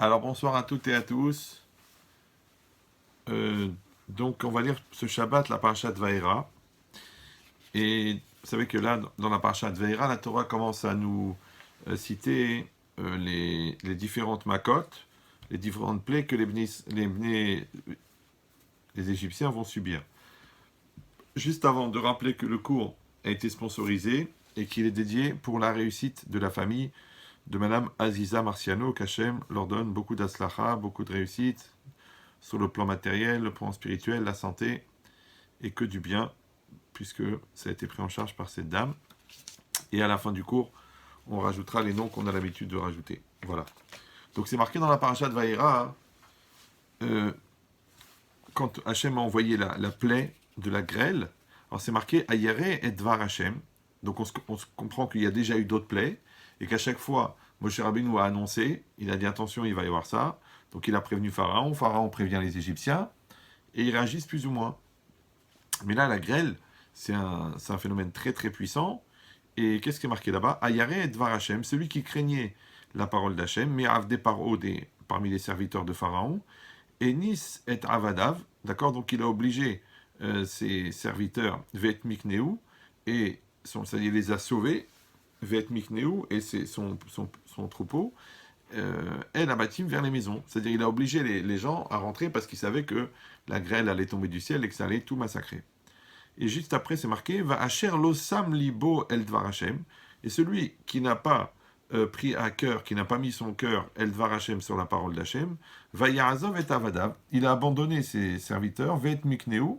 Alors bonsoir à toutes et à tous. Euh, donc on va lire ce Shabbat la parashat Vaera. Et vous savez que là, dans la parashat Vaera, la Torah commence à nous citer les différentes makotes, les différentes plaies que les Égyptiens vont subir. Juste avant de rappeler que le cours a été sponsorisé et qu'il est dédié pour la réussite de la famille de Madame Aziza Marciano, qu'Hachem leur donne beaucoup d'aslacha, beaucoup de réussite, sur le plan matériel, le plan spirituel, la santé, et que du bien, puisque ça a été pris en charge par cette dame. Et à la fin du cours, on rajoutera les noms qu'on a l'habitude de rajouter. Voilà. Donc c'est marqué dans la paracha de Vaïra, quand Hachem a envoyé la plaie de la grêle, alors c'est marqué Ayere et Dvar Hachem. Donc on se comprend qu'il y a déjà eu d'autres plaies, et qu'à chaque fois, Moshe Rabbeinu a annoncé, il a dit attention, il va y avoir ça. Donc il a prévenu Pharaon, Pharaon prévient les Égyptiens, et ils réagissent plus ou moins. Mais là, la grêle, c'est un phénomène très très puissant. Et qu'est-ce qui est marqué là-bas Ayare et Dvar Hashem, celui qui craignait la parole d'Hachem, mais Avde Paro, parmi les serviteurs de Pharaon, et Nis et Avadav, d'accord, donc il a obligé ses serviteurs, Vet Mikneu, et c'est-à-dire il les a sauvés, Vet Mikneu, et son troupeau, El Abatim vers les maisons. C'est-à-dire il a obligé les gens à rentrer parce qu'il savait que la grêle allait tomber du ciel et que ça allait tout massacrer. Et juste après, c'est marqué Va Asher Losam Libo El Dvar Hashem. Et celui qui n'a pas pris à cœur, qui n'a pas mis son cœur El Dvar Hashem sur la parole d'Hachem, Va Yaazov et Avadav. Il a abandonné ses serviteurs, Vet Mikneu,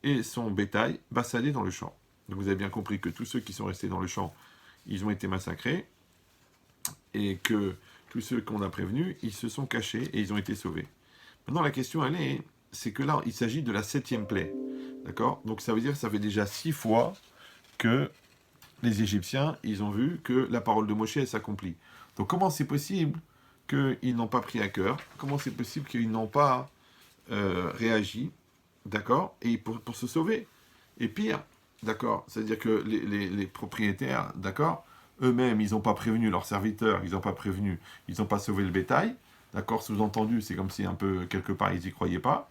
et son bétail, Bassadé dans le champ. Donc vous avez bien compris que tous ceux qui sont restés dans le champ, ils ont été massacrés, et que tous ceux qu'on a prévenus, ils se sont cachés et ils ont été sauvés. Maintenant, la question, c'est que là, il s'agit de la 7e plaie. D'accord. Donc ça veut dire que ça fait déjà 6 fois que les Égyptiens, ils ont vu que la parole de Moshe s'accomplit. Donc comment c'est possible qu'ils n'ont pas pris à cœur? Comment c'est possible qu'ils n'ont pas réagi? D'accord. Et pour se sauver. Et pire, d'accord. C'est-à-dire que les propriétaires, d'accord, eux-mêmes, ils n'ont pas prévenu leurs serviteurs, ils n'ont pas prévenu, ils n'ont pas sauvé le bétail. D'accord. Sous-entendu, c'est comme si un peu, quelque part, ils n'y croyaient pas.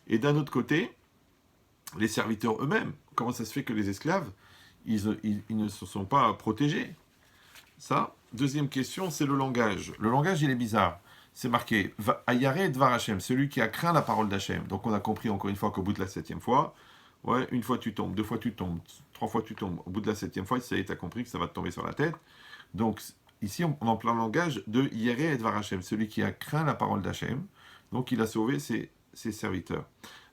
Et d'un autre côté, les serviteurs eux-mêmes, comment ça se fait que les esclaves, ils ne se sont pas protégés? Ça. Deuxième question, c'est le langage. Le langage, il est bizarre. C'est marqué Ayare Dvar Hashem, celui qui a craint la parole d'Hachem. Donc on a compris encore une fois qu'au bout de la 7e fois, ouais, une fois tu tombes, 2 fois tu tombes, 3 fois tu tombes. Au bout de la 7e fois, ça y est, tu as compris que ça va te tomber sur la tête. Donc ici, on en plein langage de Yere Dvar Hashem, celui qui a craint la parole d'Hachem. Donc il a sauvé ses serviteurs.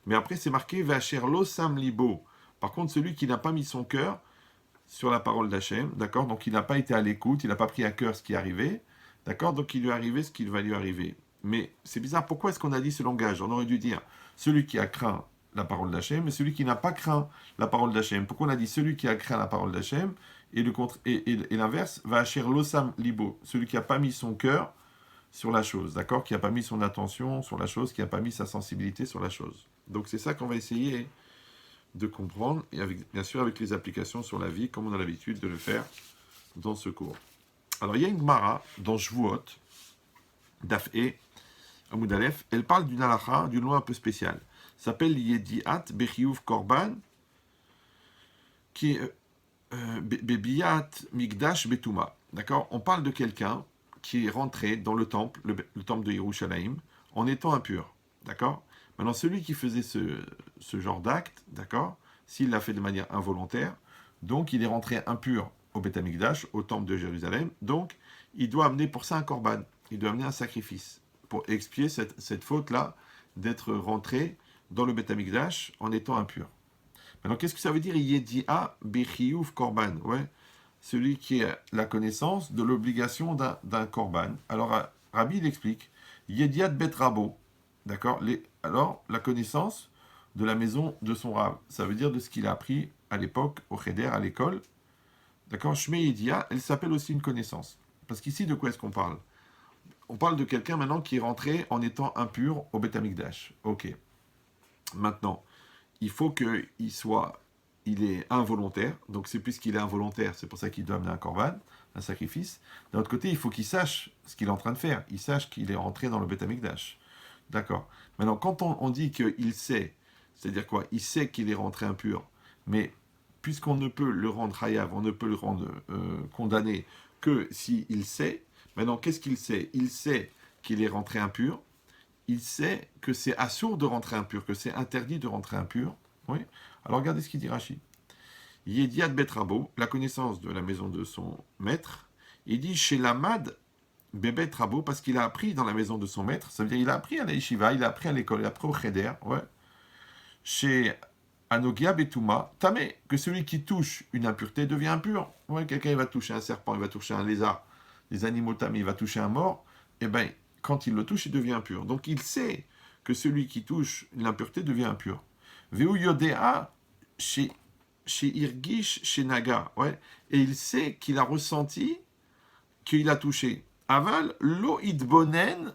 Mais après, c'est marqué Vacher lo sam libo. Par contre, celui qui n'a pas mis son cœur sur la parole d'Hachem, d'accord? Donc, il n'a pas été à l'écoute, il n'a pas pris à cœur ce qui arrivait, d'accord? Donc, il lui est arrivé ce qu'il va lui arriver. Mais c'est bizarre, pourquoi est-ce qu'on a dit ce langage? On aurait dû dire celui qui a craint la parole d'Hachem et celui qui n'a pas craint la parole d'Hachem. Pourquoi on a dit celui qui a craint la parole d'Hachem et l'inverse, Vacher lo sam libo, celui qui n'a pas mis son cœur sur la chose, d'accord? Qui n'a pas mis son attention sur la chose, qui n'a pas mis sa sensibilité sur la chose. Donc c'est ça qu'on va essayer de comprendre, et bien sûr avec les applications sur la vie, comme on a l'habitude de le faire dans ce cours. Alors il y a une Gemara dans Shvuot, Daf E, Amud Aleph, elle parle d'une halakha, d'une loi un peu spéciale. Ça s'appelle Yediat Bechiyuv Korban, qui est Bebiyat Migdash Betuma. D'accord? On parle de quelqu'un qui est rentré dans le temple de Yerushalayim, en étant impur. D'accord? Maintenant, celui qui faisait ce genre d'acte, d'accord, s'il l'a fait de manière involontaire, donc il est rentré impur au Beth Amikdash, au temple de Jérusalem, donc il doit amener pour ça un korban, il doit amener un sacrifice, pour expier cette faute-là d'être rentré dans le Beth Amikdash en étant impur. Maintenant, qu'est-ce que ça veut dire Yedia Bechiyuv Korban? Ouais, celui qui a la connaissance de l'obligation d'un korban. Alors, Rabbi, il explique Yediat Bet Rabo. D'accord? Alors, la connaissance de la maison de son rab. Ça veut dire de ce qu'il a appris à l'époque, au Cheder, à l'école. D'accord? Shmei Yedia, elle s'appelle aussi une connaissance. Parce qu'ici, de quoi est-ce qu'on parle? On parle de quelqu'un maintenant qui est rentré en étant impur au Beth Amikdash. Ok. Maintenant, il faut il est involontaire. Donc, c'est puisqu'il est involontaire, c'est pour ça qu'il doit amener un korban. un sacrifice. D'un autre côté, il faut qu'il sache ce qu'il est en train de faire. Il sache qu'il est rentré dans le Beth Amikdash. D'accord. Maintenant, quand on dit qu'il sait, c'est-à-dire quoi? Il sait qu'il est rentré impur, mais puisqu'on ne peut le rendre hayav, on ne peut le rendre condamné que s'il sait. Maintenant, qu'est-ce qu'il sait? Il sait qu'il est rentré impur. Il sait que c'est assourd de rentrer impur, que c'est interdit de rentrer impur. Oui. Alors regardez ce qu'il dit Rashi. Yediat betrabo, la connaissance de la maison de son maître. Il dit chez l'amad bebet rabo, parce qu'il a appris dans la maison de son maître. Ça veut dire qu'il a appris à la yeshiva, il a appris à l'école, il a appris au cheder. Ouais. Chez Anogia Betuma, tamé, que celui qui touche une impureté devient impur. Ouais, quelqu'un il va toucher un serpent, il va toucher un lézard, des animaux tamés, il va toucher un mort. Eh bien, quand il le touche, il devient impur. Donc il sait que celui qui touche l'impureté devient impur. Veu Yodea chez Irgish, chez Naga. Ouais. Et il sait qu'il a ressenti qu'il a touché. Aval, lo idbonen,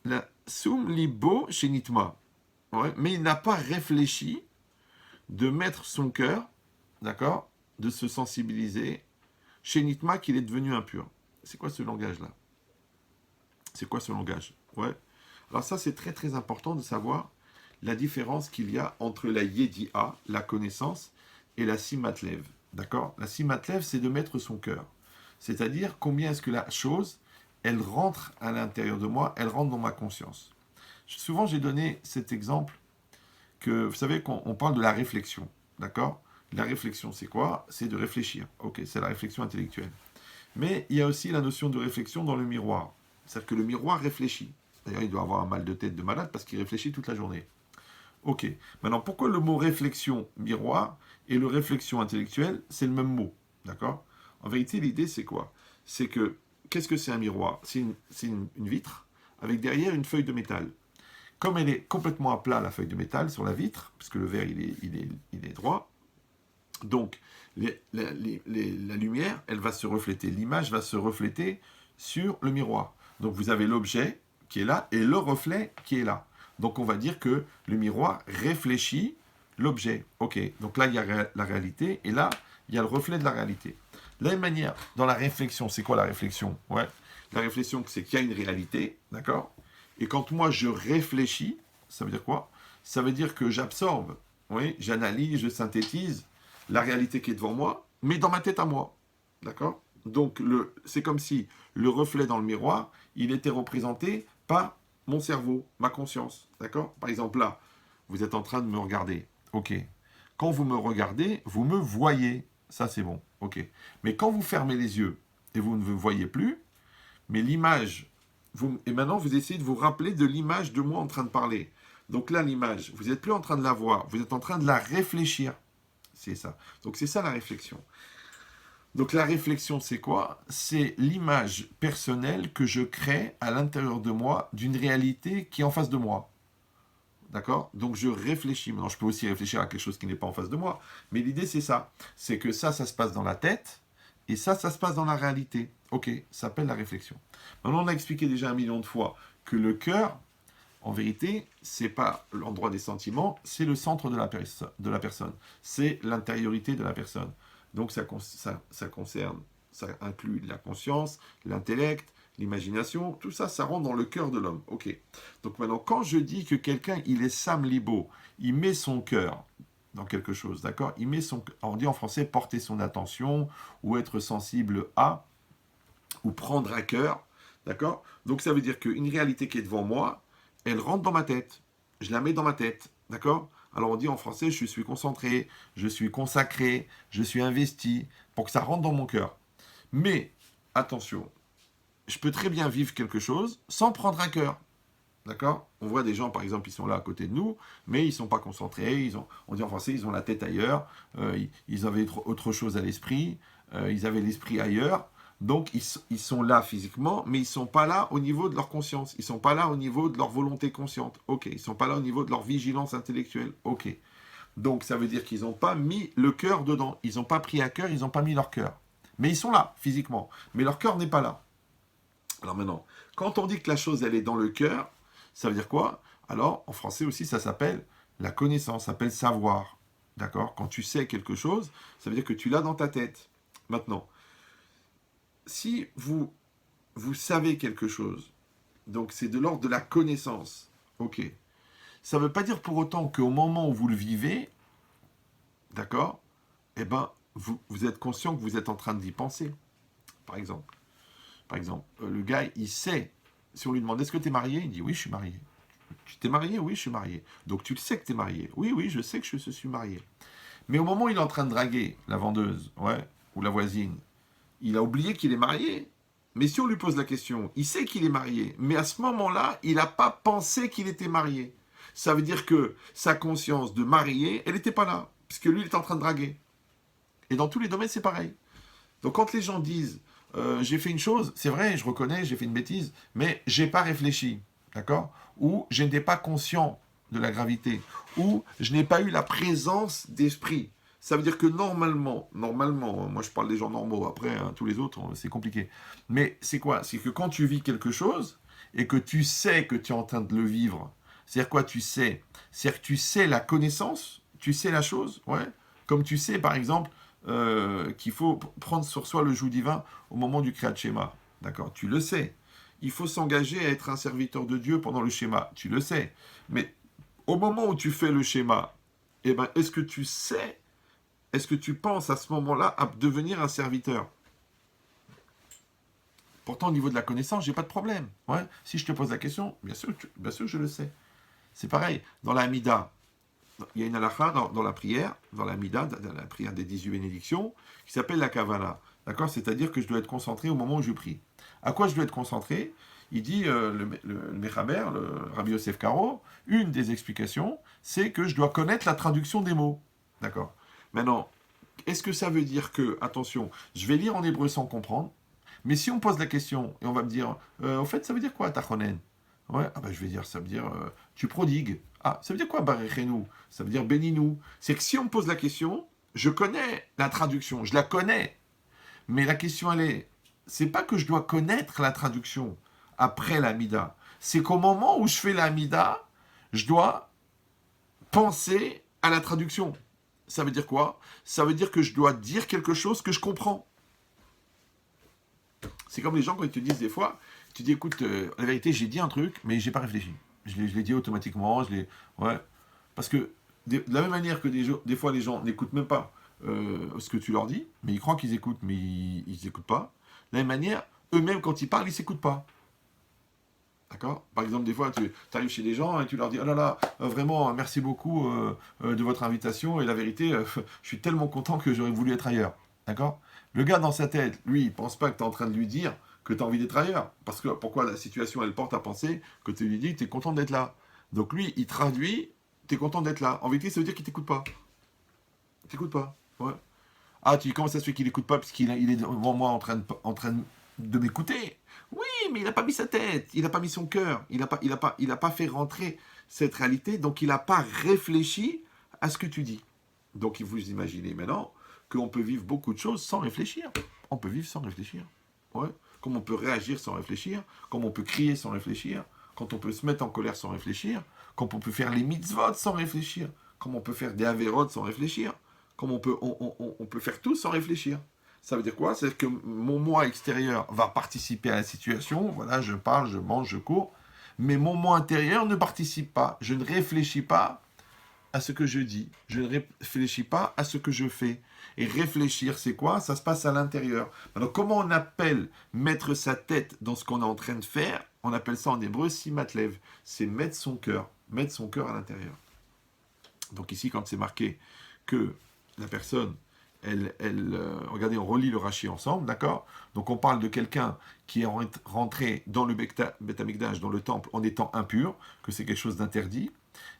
la sum libo chez Nitma. Ouais. Mais il n'a pas réfléchi de mettre son cœur, d'accord, de se sensibiliser chez Nitma qu'il est devenu impur. C'est quoi ce langage-là? C'est quoi ce langage? Ouais. Alors ça, c'est très très important de savoir la différence qu'il y a entre la Yedi'a, la connaissance, et la Simatlev. D'accord? La Simatlev, c'est de mettre son cœur. C'est-à-dire combien est-ce que la chose, elle rentre à l'intérieur de moi, elle rentre dans ma conscience. Souvent, j'ai donné cet exemple que, vous savez, qu'on parle de la réflexion. D'accord? La réflexion, c'est quoi? C'est de réfléchir. Ok, c'est la réflexion intellectuelle. Mais il y a aussi la notion de réflexion dans le miroir. C'est-à-dire que le miroir réfléchit. D'ailleurs, il doit avoir un mal de tête de malade parce qu'il réfléchit toute la journée. Ok. Maintenant, pourquoi le mot réflexion, miroir, et le réflexion intellectuelle, c'est le même mot? D'accord? En vérité, l'idée, c'est quoi? C'est que, qu'est-ce que c'est un miroir? C'est une vitre avec derrière une feuille de métal. Comme elle est complètement à plat, la feuille de métal, sur la vitre, puisque le verre, il est droit, donc la lumière, elle va se refléter, l'image va se refléter sur le miroir. Donc vous avez l'objet qui est là et le reflet qui est là. Donc on va dire que le miroir réfléchit l'objet. Ok, donc là il y a la réalité et là il y a le reflet de la réalité. De la même manière, dans la réflexion, c'est quoi la réflexion? Ouais, la réflexion, c'est qu'il y a une réalité, d'accord? Et quand moi je réfléchis, ça veut dire quoi? Ça veut dire que j'absorbe, oui, j'analyse, je synthétise la réalité qui est devant moi, mais dans ma tête à moi, d'accord? Donc c'est comme si le reflet dans le miroir, il était représenté par mon cerveau, ma conscience, d'accord? Par exemple là, vous êtes en train de me regarder, ok. Quand vous me regardez, vous me voyez, ça c'est bon, ok. Mais quand vous fermez les yeux et vous ne me voyez plus, mais l'image, et maintenant vous essayez de vous rappeler de l'image de moi en train de parler. Donc là l'image, vous n'êtes plus en train de la voir, vous êtes en train de la réfléchir. C'est ça. Donc c'est ça la réflexion. Donc la réflexion, c'est quoi? C'est l'image personnelle que je crée à l'intérieur de moi d'une réalité qui est en face de moi. D'accord? Donc je réfléchis. Maintenant, je peux aussi réfléchir à quelque chose qui n'est pas en face de moi. Mais l'idée, c'est ça. C'est que ça se passe dans la tête. Et ça se passe dans la réalité. Ok, ça s'appelle la réflexion. Maintenant, on a expliqué déjà 1 million de fois que le cœur, en vérité, c'est pas l'endroit des sentiments, c'est le centre de la personne. C'est l'intériorité de la personne. Donc ça concerne, ça inclut la conscience, l'intellect, l'imagination, tout ça, ça rentre dans le cœur de l'homme. Ok. Donc maintenant, quand je dis que quelqu'un, il est Sam Libo, il met son cœur dans quelque chose, d'accord? Il met son, on dit en français porter son attention, ou être sensible à, ou prendre à cœur, d'accord? Donc ça veut dire qu'une réalité qui est devant moi, elle rentre dans ma tête. Je la mets dans ma tête, d'accord? Alors on dit en français, je suis concentré, je suis consacré, je suis investi, pour que ça rentre dans mon cœur. Mais, attention, je peux très bien vivre quelque chose sans prendre à cœur. D'accord? On voit des gens, par exemple, ils sont là à côté de nous, mais ils ne sont pas concentrés, on dit en français, ils ont la tête ailleurs, ils avaient autre chose à l'esprit, ils avaient l'esprit ailleurs, donc ils sont là physiquement, mais ils ne sont pas là au niveau de leur conscience, ils ne sont pas là au niveau de leur volonté consciente, ok, ils ne sont pas là au niveau de leur vigilance intellectuelle, ok. Donc ça veut dire qu'ils n'ont pas mis le cœur dedans, ils n'ont pas pris à cœur, ils n'ont pas mis leur cœur. Mais ils sont là, physiquement, mais leur cœur n'est pas là. Alors maintenant, quand on dit que la chose, elle est dans le cœur, ça veut dire quoi? Alors, en français aussi, ça s'appelle la connaissance, ça s'appelle savoir. D'accord? Quand tu sais quelque chose, ça veut dire que tu l'as dans ta tête. Maintenant, si vous savez quelque chose, donc c'est de l'ordre de la connaissance, ok. Ça ne veut pas dire pour autant qu'au moment où vous le vivez, d'accord, eh ben, vous êtes conscient que vous êtes en train d'y penser, par exemple. Par exemple, le gars, il sait, si on lui demande est-ce que tu es marié, il dit oui, je suis marié. Tu t'es marié? Oui, je suis marié. Donc tu le sais que tu es marié. Oui, oui, je sais que je suis marié. Mais au moment où il est en train de draguer la vendeuse, ouais, ou la voisine, il a oublié qu'il est marié. Mais si on lui pose la question, il sait qu'il est marié, mais à ce moment-là, il n'a pas pensé qu'il était marié. Ça veut dire que sa conscience de marié, elle n'était pas là, puisque lui, il est en train de draguer. Et dans tous les domaines, c'est pareil. Donc quand les gens disent, j'ai fait une chose, c'est vrai, je reconnais, j'ai fait une bêtise, mais j'ai pas réfléchi, d'accord? Ou je n'étais pas conscient de la gravité, ou je n'ai pas eu la présence d'esprit. Ça veut dire que normalement, moi je parle des gens normaux, après hein, tous les autres, c'est compliqué. Mais c'est quoi? C'est que quand tu vis quelque chose et que tu sais que tu es en train de le vivre, c'est-à-dire quoi tu sais? C'est-à-dire que tu sais la connaissance, tu sais la chose, ouais. Comme tu sais par exemple qu'il faut prendre sur soi le joug divin au moment du Kriyat Shema. D'accord? Tu le sais. Il faut s'engager à être un serviteur de Dieu pendant le schéma. Tu le sais. Mais au moment où tu fais le schéma, eh ben, est-ce que tu sais, est-ce que tu penses à ce moment-là à devenir un serviteur? Pourtant, au niveau de la connaissance, j'ai pas de problème. Ouais. Si je te pose la question, bien sûr, je le sais. C'est pareil. Dans la Hamida, il y a une halakha dans la prière, dans la Mida, dans la prière des 18 bénédictions, qui s'appelle la Kavala. D'accord? C'est-à-dire que je dois être concentré au moment où je prie. À quoi je dois être concentré? Il dit, le Mechaber, le Rabbi Yosef Karo, une des explications, c'est que je dois connaître la traduction des mots. D'accord? Maintenant, est-ce que ça veut dire que, attention, je vais lire en hébreu sans comprendre, mais si on pose la question et on va me dire, en fait, ça veut dire quoi, tachonen? Ouais, ah bah, je vais dire, ça veut dire, tu prodigues. Ah, ça veut dire quoi, barechenu? Ça veut dire bénis-nous. C'est que si on me pose la question, je connais la traduction, je la connais. Mais la question, elle est, c'est pas que je dois connaître la traduction après la mida. C'est qu'au moment où je fais la mida, je dois penser à la traduction. Ça veut dire quoi? Ça veut dire que je dois dire quelque chose que je comprends. C'est comme les gens quand ils te disent des fois, tu dis écoute, la vérité, j'ai dit un truc, mais j'ai pas réfléchi. Je l'ai dit automatiquement, ouais. Parce que de la même manière que des fois les gens n'écoutent même pas ce que tu leur dis, mais ils croient qu'ils écoutent, mais ils n'écoutent pas. De la même manière, eux-mêmes quand ils parlent, ils s'écoutent pas. D'accord? Par exemple, des fois, tu arrives chez des gens et tu leur dis oh là là, vraiment, merci beaucoup de votre invitation, et la vérité, je suis tellement content que j'aurais voulu être ailleurs. D'accord? Le gars dans sa tête, lui, il pense pas que tu es en train de lui dire que tu as envie d'être ailleurs. Parce que pourquoi la situation, elle porte à penser que tu lui dis que tu es content d'être là. Donc lui, il traduit, tu es content d'être là. En vérité, ça veut dire qu'il t'écoute pas. Il t'écoute pas. Ouais. Ah, tu dis comment ça se fait qu'il écoute pas parce il est devant moi en train de m'écouter. Oui, mais il n'a pas mis sa tête, il n'a pas mis son cœur, il n'a pas fait rentrer cette réalité, donc il n'a pas réfléchi à ce que tu dis. Donc vous imaginez maintenant qu'on peut vivre beaucoup de choses sans réfléchir. On peut vivre sans réfléchir. Ouais. Comme on peut réagir sans réfléchir, comme on peut crier sans réfléchir, quand on peut se mettre en colère sans réfléchir, comme on peut faire les mitzvot sans réfléchir, comme on peut faire des avérotes sans réfléchir, comme on peut faire tout sans réfléchir. Ça veut dire quoi? C'est que mon moi extérieur va participer à la situation, voilà, je parle, je mange, je cours, mais mon moi intérieur ne participe pas, je ne réfléchis pas à ce que je dis, je ne réfléchis pas à ce que je fais. Et réfléchir, c'est quoi? Ça se passe à l'intérieur. Alors, comment on appelle mettre sa tête dans ce qu'on est en train de faire? On appelle ça en hébreu simatlev. C'est mettre son cœur à l'intérieur. Donc ici, quand c'est marqué que la personne, regardez, on relit le Rashi ensemble, d'accord? Donc on parle de quelqu'un qui est rentré dans le Beth Amikdash, dans le temple, en étant impur, que c'est quelque chose d'interdit.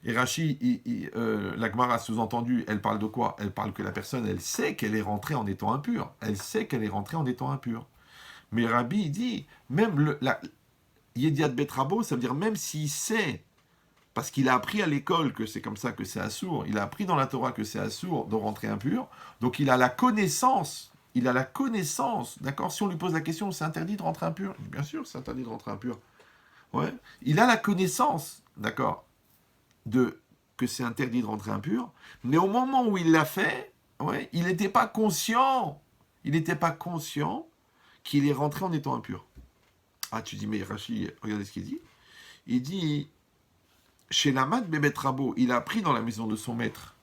Et Rashi, la Gemara sous-entendu, elle parle de quoi? Elle parle que la personne, elle sait qu'elle est rentrée en étant impure. Elle sait qu'elle est rentrée en étant impure. Mais Rabbi, il dit, même la Yediat Betrabo, ça veut dire même s'il sait, parce qu'il a appris à l'école que c'est comme ça que c'est assourd, il a appris dans la Torah que c'est assourd de rentrer impur, donc il a la connaissance, d'accord? Si on lui pose la question, c'est interdit de rentrer impur? Bien sûr, c'est interdit de rentrer impur. Ouais. Il a la connaissance, d'accord, de que c'est interdit de rentrer impur, mais au moment où il l'a fait, ouais, il n'était pas conscient qu'il est rentré en étant impur. Ah, tu dis, mais Rashi, regardez ce qu'il dit. Il dit, chez Lamad Bebet Rabo, il a appris dans la maison de son maître.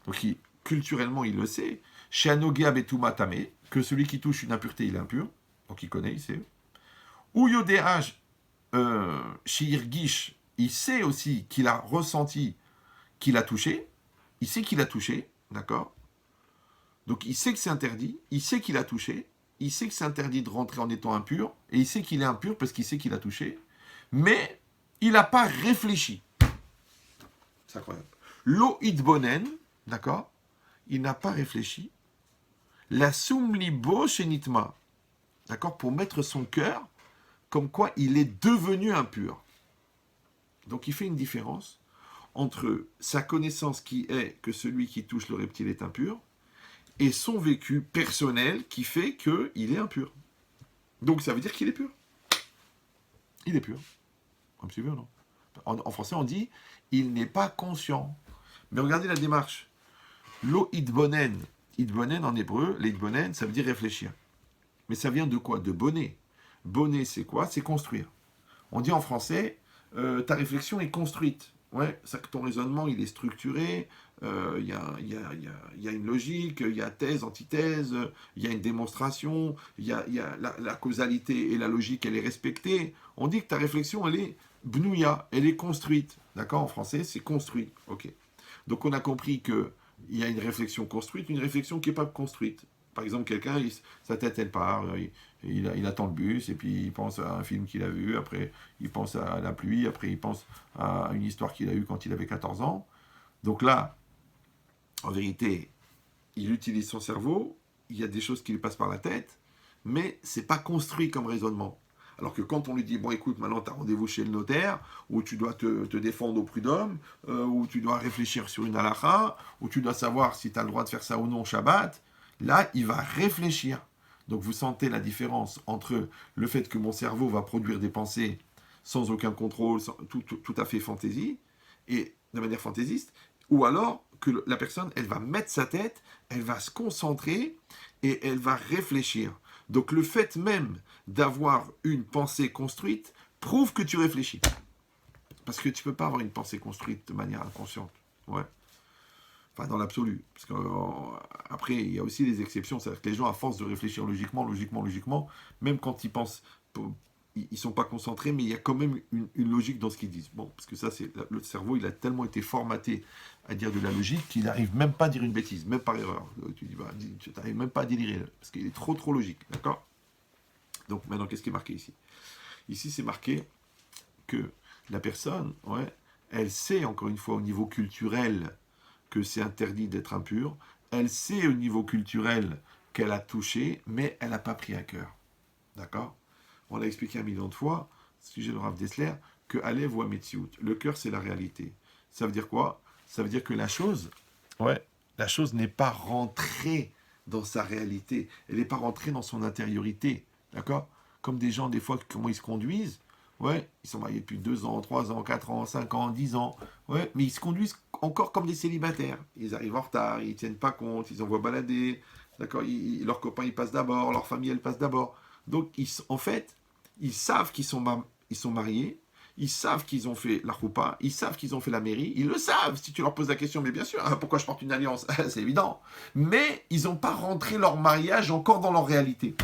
Donc, culturellement, il le sait. Chez Anogea Betuma Tame, que celui qui touche une impureté, il est impur. Donc, il connaît, il sait. Ou Yodéhaj, chez Irgish, il sait aussi qu'il a ressenti qu'il a touché. Il sait qu'il a touché, d'accord? Donc, il sait que c'est interdit. Il sait qu'il a touché. Il sait que c'est interdit de rentrer en étant impur. Et il sait qu'il est impur parce qu'il sait qu'il a touché. Mais il n'a pas réfléchi. C'est incroyable. Lo idbonen, d'accord? Il n'a pas réfléchi. La sumlibo shenitma, d'accord? Pour mettre son cœur comme quoi il est devenu impur. Donc il fait une différence entre sa connaissance qui est que celui qui touche le reptile est impur et son vécu personnel qui fait qu'il est impur. Donc ça veut dire qu'il est pur. Il est pur. Comme tu veux, non? En français, on dit il n'est pas conscient. Mais regardez la démarche. Lo idbonen. Idbonen en hébreu, l'idbonen, ça veut dire réfléchir. Mais ça vient de quoi? De bonnet. Bonnet, c'est quoi? C'est construire. On dit en français, ta réflexion est construite. Ouais, ça que ton raisonnement, il est structuré, il y a une logique, il y a thèse, antithèse, il y a une démonstration, il y a la causalité et la logique, elle est respectée. On dit que ta réflexion, elle est bnouya, elle est construite. D'accord? En français, c'est construit. Ok. Donc on a compris qu'il y a une réflexion construite, une réflexion qui n'est pas construite. Par exemple, quelqu'un, sa tête, elle part, il attend le bus, et puis il pense à un film qu'il a vu, après il pense à la pluie, après il pense à une histoire qu'il a eue quand il avait 14 ans. Donc là, en vérité, il utilise son cerveau, il y a des choses qui lui passent par la tête, mais c'est pas construit comme raisonnement. Alors que quand on lui dit, bon écoute, maintenant tu as rendez-vous chez le notaire, où tu dois te défendre au prud'homme, où tu dois réfléchir sur une halakha, où tu dois savoir si tu as le droit de faire ça ou non au Shabbat, là, il va réfléchir. Donc vous sentez la différence entre le fait que mon cerveau va produire des pensées sans aucun contrôle, tout à fait fantaisie, et de manière fantaisiste, ou alors que la personne, elle va mettre sa tête, elle va se concentrer et elle va réfléchir. Donc le fait même d'avoir une pensée construite prouve que tu réfléchis. Parce que tu ne peux pas avoir une pensée construite de manière inconsciente. Ouais. Enfin, dans l'absolu. Parce qu'après, il y a aussi des exceptions. C'est-à-dire que les gens, à force de réfléchir logiquement, même quand ils pensent, ils ne sont pas concentrés, mais il y a quand même une logique dans ce qu'ils disent. Bon, parce que ça, le cerveau, il a tellement été formaté à dire de la logique qu'il n'arrive même pas à dire une bêtise, même par erreur. Tu dis, tu n'arrives même pas à délirer, parce qu'il est trop logique. D'accord? Donc maintenant, qu'est-ce qui est marqué ici? Ici, c'est marqué que la personne, ouais, elle sait, encore une fois, au niveau culturel, que c'est interdit d'être impur. Elle sait au niveau culturel qu'elle a touché, mais elle n'a pas pris à cœur. D'accord? On l'a expliqué 1 million de fois, sujet de Rav Dessler, que Alev ou Ametsiout, le cœur c'est la réalité. Ça veut dire quoi? Ça veut dire que la chose n'est pas rentrée dans sa réalité. Elle n'est pas rentrée dans son intériorité. D'accord? Comme des gens, des fois, comment ils se conduisent. Ouais, ils sont mariés depuis 2 ans, 3 ans, 4 ans, 5 ans, 10 ans. Ouais, mais ils se conduisent encore comme des célibataires. Ils arrivent en retard, ils ne tiennent pas compte, ils envoient balader. D'accord, leurs copains, ils passent d'abord, leur famille, elle passe d'abord. Donc, en fait, ils savent qu'ils sont mariés, ils savent qu'ils ont fait la roupa, ils savent qu'ils ont fait la mairie, ils le savent. Si tu leur poses la question, mais bien sûr, pourquoi je porte une alliance? C'est évident. Mais ils n'ont pas rentré leur mariage encore dans leur réalité.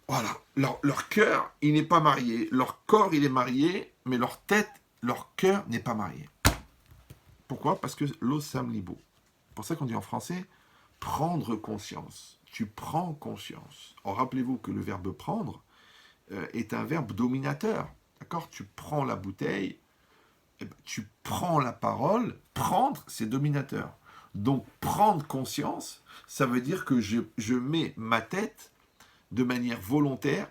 Voilà, leur cœur, il n'est pas marié. Leur corps, il est marié, mais leur tête, leur cœur n'est pas marié. Pourquoi? Parce que l'osam libo. C'est pour ça qu'on dit en français, prendre conscience. Tu prends conscience. Or, rappelez-vous que le verbe prendre est un verbe dominateur. D'accord? Tu prends la bouteille, tu prends la parole. Prendre, c'est dominateur. Donc, prendre conscience, ça veut dire que je mets ma tête de manière volontaire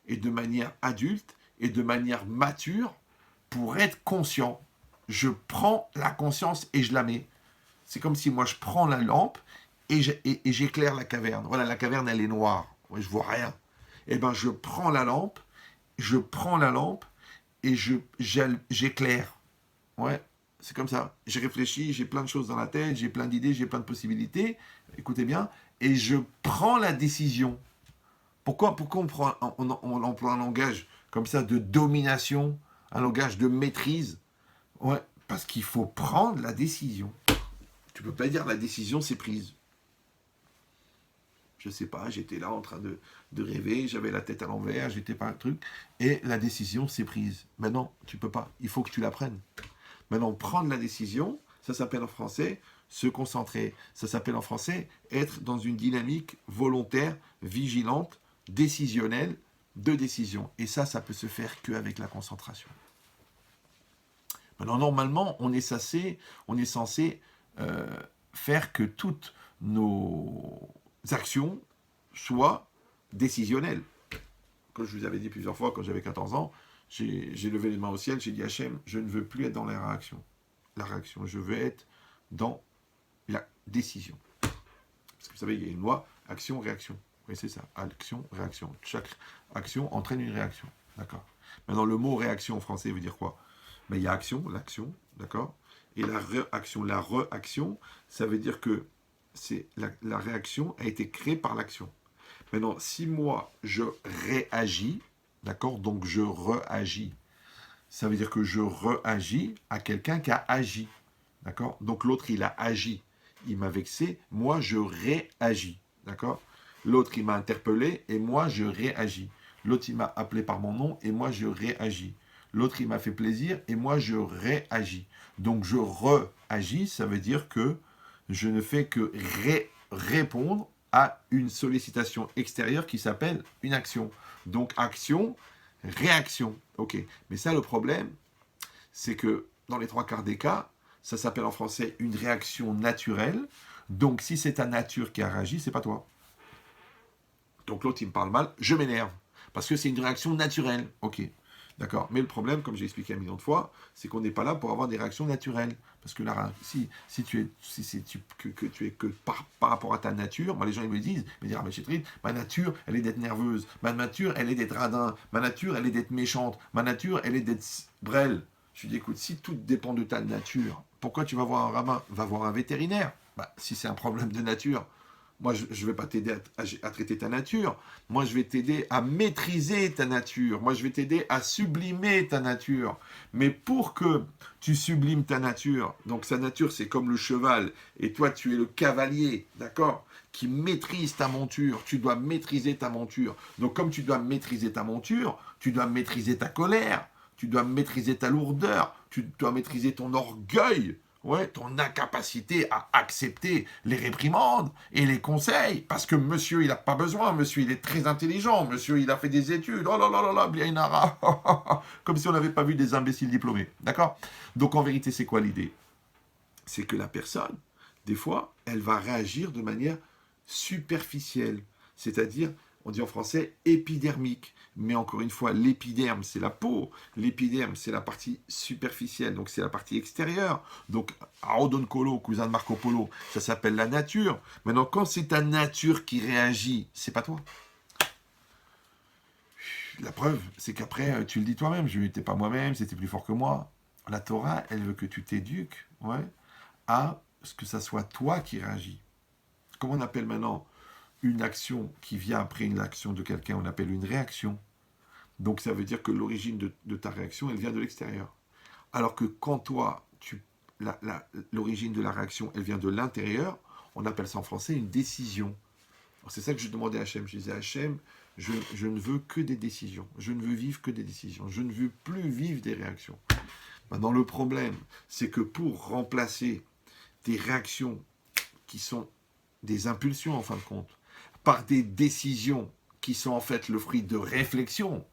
et de manière adulte et de manière mature pour être conscient. Je prends la conscience et je la mets. C'est comme si moi je prends la lampe et j'éclaire la caverne. Voilà, la caverne elle est noire, ouais, je vois rien. Et ben je prends la lampe et j'éclaire. Ouais, c'est comme ça. J'ai réfléchi, j'ai plein de choses dans la tête, j'ai plein d'idées, j'ai plein de possibilités. Écoutez bien, et je prends la décision. Pourquoi on emploie un langage comme ça de domination, un langage de maîtrise? Ouais, parce qu'il faut prendre la décision. Tu peux pas dire la décision c'est prise. Je sais pas, j'étais là en train de rêver, j'avais la tête à l'envers, j'étais pas un truc, et la décision c'est prise. Maintenant, tu peux pas, il faut que tu la prennes. Maintenant, prendre la décision, ça s'appelle en français se concentrer. Ça s'appelle en français être dans une dynamique volontaire, vigilante, décisionnelle, de décision. Et ça peut se faire qu'avec la concentration. Maintenant, normalement, on est censé faire que toutes nos actions soient décisionnelles. Comme je vous avais dit plusieurs fois, quand j'avais 14 ans, j'ai levé les mains au ciel, j'ai dit Hachem, je ne veux plus être dans la réaction. Je veux être dans la décision. Parce que vous savez, il y a une loi, action, réaction. Oui, c'est ça, action, réaction. Chaque action entraîne une réaction. D'accord. Maintenant, le mot réaction en français veut dire quoi? Ben, il y a action, l'action, d'accord. Et la réaction, ça veut dire que la réaction a été créée par l'action. Maintenant, si moi, je réagis, d'accord, donc je réagis, ça veut dire que je réagis à quelqu'un qui a agi, d'accord. Donc l'autre, il a agi, il m'a vexé, moi, je réagis, d'accord. L'autre, il m'a interpellé, et moi, je réagis. L'autre, il m'a appelé par mon nom, et moi, je réagis. L'autre, il m'a fait plaisir, et moi, je réagis. Donc je réagis, ça veut dire que je ne fais que répondre à une sollicitation extérieure qui s'appelle une action. Donc action, réaction. Ok. Mais ça, le problème, c'est que dans les 3 quarts des cas, ça s'appelle en français une réaction naturelle. Donc si c'est ta nature qui a réagi, c'est pas toi. Donc l'autre, il me parle mal, je m'énerve. Parce que c'est une réaction naturelle. Ok. D'accord. Mais le problème, comme j'ai expliqué 1 million de fois, c'est qu'on n'est pas là pour avoir des réactions naturelles. Parce que là, si tu es que par rapport à ta nature, moi les gens ils me disent, ah mais Chétrid, ma nature, elle est d'être nerveuse, ma nature, elle est d'être radin, ma nature, elle est d'être méchante, ma nature, elle est d'être brêle. Je lui dis, écoute, si tout dépend de ta nature, pourquoi tu vas voir un rabbin? Va voir un vétérinaire. Bah, si c'est un problème de nature, moi, je ne vais pas t'aider à traiter ta nature. Moi, je vais t'aider à maîtriser ta nature. Moi, je vais t'aider à sublimer ta nature. Mais pour que tu sublimes ta nature, donc sa nature, c'est comme le cheval, et toi, tu es le cavalier, d'accord, qui maîtrise ta monture. Tu dois maîtriser ta monture. Donc, comme tu dois maîtriser ta monture, tu dois maîtriser ta colère, tu dois maîtriser ta lourdeur, tu dois maîtriser ton orgueil. Ouais, ton incapacité à accepter les réprimandes et les conseils, parce que monsieur, il n'a pas besoin, monsieur, il est très intelligent, monsieur, il a fait des études, oh là là là là, bien Inara, comme si on n'avait pas vu des imbéciles diplômés, d'accord? Donc en vérité, c'est quoi l'idée? C'est que la personne, des fois, elle va réagir de manière superficielle, c'est-à-dire, on dit en français, épidermique. Mais encore une fois, l'épiderme, c'est la peau. L'épiderme, c'est la partie superficielle, donc c'est la partie extérieure. Donc, Arodon Kolo, cousin de Marco Polo, ça s'appelle la nature. Maintenant, quand c'est ta nature qui réagit, c'est pas toi. La preuve, c'est qu'après, tu le dis toi-même, je n'étais pas moi-même, c'était plus fort que moi. La Torah, elle veut que tu t'éduques, ouais, à ce que ça soit toi qui réagis. Comment on appelle maintenant une action qui vient après une action de quelqu'un, on appelle une réaction. Donc ça veut dire que l'origine de ta réaction, elle vient de l'extérieur. Alors que quand toi, l'origine de la réaction, elle vient de l'intérieur, on appelle ça en français une décision. C'est ça que je demandais à Hachem. Je disais à Hachem, je ne veux que des décisions. Je ne veux vivre que des décisions. Je ne veux plus vivre des réactions. Maintenant, le problème, c'est que pour remplacer des réactions qui sont des impulsions en fin de compte, par des décisions qui sont en fait le fruit de réflexion,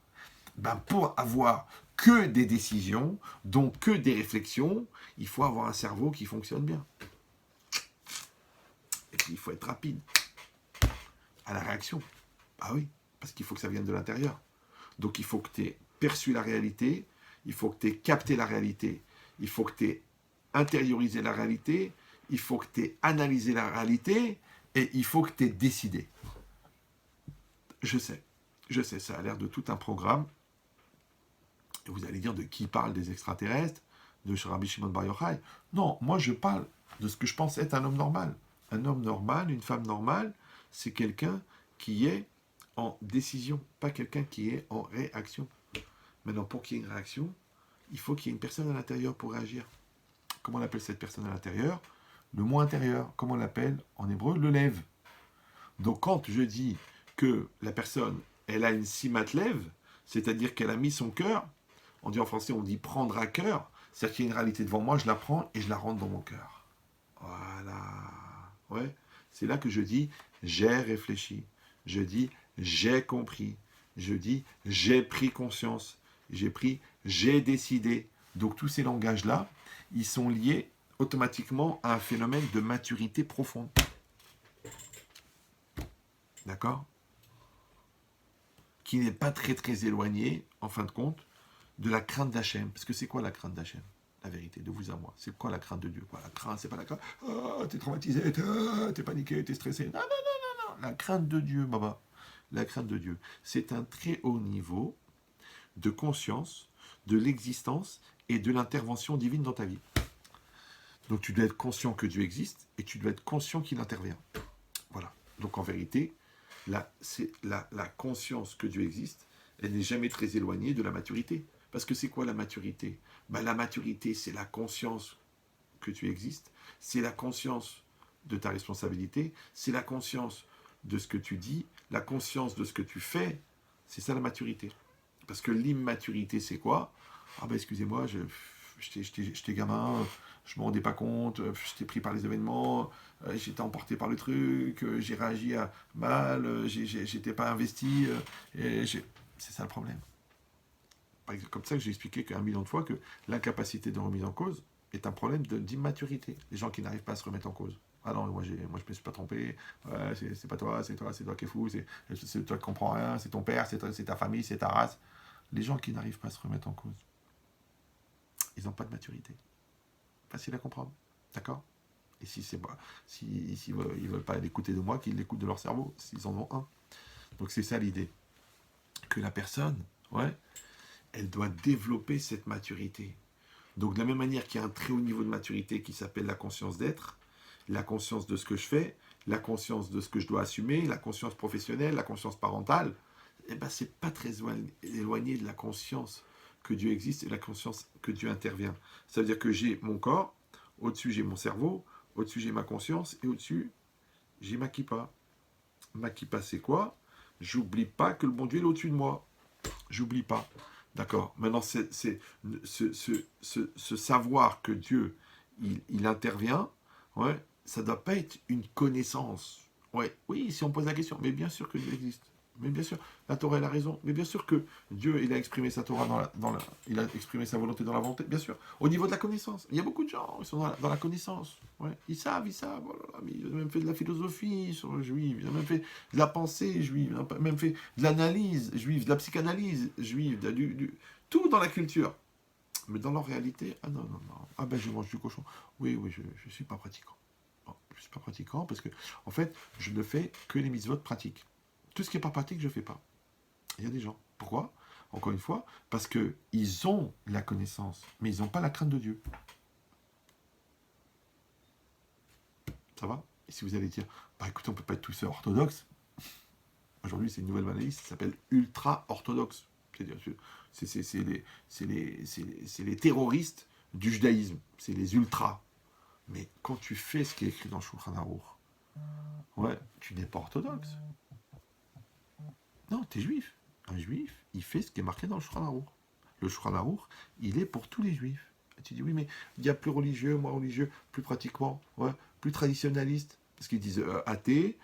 ben pour avoir que des décisions, donc que des réflexions, il faut avoir un cerveau qui fonctionne bien. Et puis il faut être rapide à la réaction. Ah oui, parce qu'il faut que ça vienne de l'intérieur. Donc il faut que tu aies perçu la réalité, il faut que tu aies capté la réalité, il faut que tu aies intériorisé la réalité, il faut que tu aies analysé la réalité, et il faut que tu aies décidé. Je sais, ça a l'air de tout un programme. Et vous allez dire de qui parle des extraterrestres, de Rabbi Shimon Bar Yochai. Non, moi je parle de ce que je pense être un homme normal. Un homme normal, une femme normale, c'est quelqu'un qui est en décision, pas quelqu'un qui est en réaction. Maintenant, pour qu'il y ait une réaction, il faut qu'il y ait une personne à l'intérieur pour réagir. Comment on appelle cette personne à l'intérieur? Le moi intérieur. Comment on l'appelle en hébreu? Le lève. Donc quand je dis que la personne, elle a une simat lève, c'est-à-dire qu'elle a mis son cœur, on dit en français, on dit prendre à cœur, c'est-à-dire qu'il y a une réalité devant moi, je la prends et je la rentre dans mon cœur. Voilà. Ouais. C'est là que je dis, j'ai réfléchi. Je dis, j'ai compris. Je dis, j'ai pris conscience. J'ai décidé. Donc tous ces langages-là, ils sont liés automatiquement à un phénomène de maturité profonde. D'accord? Qui n'est pas très très éloigné, en fin de compte, de la crainte d'Hachem. Parce que c'est quoi la crainte d'Hachem? La vérité, de vous à moi. C'est quoi la crainte de Dieu? Quoi, la crainte, c'est pas la crainte. Oh, t'es traumatisé, t'es paniqué, t'es stressé. Non, non, non, non, non. La crainte de Dieu, Baba. La crainte de Dieu. C'est un très haut niveau de conscience de l'existence et de l'intervention divine dans ta vie. Donc tu dois être conscient que Dieu existe et tu dois être conscient qu'il intervient. Voilà. Donc en vérité, c'est la conscience que Dieu existe, elle n'est jamais très éloignée de la maturité. Parce que c'est quoi la maturité? La maturité, c'est la conscience que tu existes, c'est la conscience de ta responsabilité, c'est la conscience de ce que tu dis, la conscience de ce que tu fais. C'est ça la maturité. Parce que l'immaturité, c'est quoi? Ah ben excusez-moi, j'étais gamin, je ne me rendais pas compte, j'étais pris par les événements, j'étais emporté par le truc, j'ai réagi mal, j'étais pas investi. C'est ça le problème. Comme ça que j'ai expliqué qu'un million de fois que l'incapacité de remise en cause est un problème d'immaturité. Les gens qui n'arrivent pas à se remettre en cause. Ah non, moi je me suis pas trompé, ouais, c'est pas toi, c'est toi qui es fou, c'est toi qui comprends rien, c'est ton père, c'est ta famille, c'est ta race. Les gens qui n'arrivent pas à se remettre en cause, ils n'ont pas de maturité. Facile à comprendre, d'accord? Et s'ils veulent pas l'écouter de moi, qu'ils l'écoutent de leur cerveau, s'ils en ont un. Donc c'est ça l'idée. Que la personne, ouais, elle doit développer cette maturité. Donc de la même manière qu'il y a un très haut niveau de maturité qui s'appelle la conscience d'être, la conscience de ce que je fais, la conscience de ce que je dois assumer, la conscience professionnelle, la conscience parentale, eh ben, c'est pas très éloigné de la conscience que Dieu existe et la conscience que Dieu intervient. Ça veut dire que j'ai mon corps, au-dessus j'ai mon cerveau, au-dessus j'ai ma conscience et au-dessus j'ai ma kippa. Ma kippa c'est quoi? J'oublie pas que le bon Dieu est au-dessus de moi. J'oublie pas. D'accord. Maintenant, c'est ce savoir que Dieu, il intervient, ouais, ça ne doit pas être une connaissance. Ouais, oui, si on pose la question, mais bien sûr que Dieu existe. Mais bien sûr, la Torah, elle a raison. Mais bien sûr que Dieu, il a exprimé sa Torah il a exprimé sa volonté dans la volonté. Bien sûr. Au niveau de la connaissance, il y a beaucoup de gens qui sont dans la connaissance. Ouais. Ils savent. Oh là là, mais ils ont même fait de la philosophie sur le juif. Ils ont même fait de la pensée juive. Ils ont même fait de l'analyse juive, de la psychanalyse juive, tout dans la culture. Mais dans leur réalité, ah non, non, non. Ah ben, je mange du cochon. Oui, oui, je ne suis pas pratiquant. Bon, je ne suis pas pratiquant parce que, en fait, je ne fais que les mitzvot pratiques. Tout ce qui n'est pas pratique, je ne fais pas. Il y a des gens. Pourquoi? Encore une fois, parce qu'ils ont la connaissance, mais ils n'ont pas la crainte de Dieu. Ça va? Et si vous allez dire, bah écoutez, on ne peut pas être tous orthodoxes. Aujourd'hui, c'est une nouvelle analyse, ça s'appelle ultra-orthodoxe. C'est les terroristes du judaïsme. C'est les ultras. Mais quand tu fais ce qui est écrit dans Shulchan Aruch, ouais, tu n'es pas orthodoxe. Non, tu es juif. Un juif, il fait ce qui est marqué dans le Shulchan Aruch. Le Shulchan Aruch, il est pour tous les juifs. Et tu dis, oui, mais il y a plus religieux, moins religieux, plus pratiquement, ouais, plus traditionnaliste. Parce qu'ils disent athée,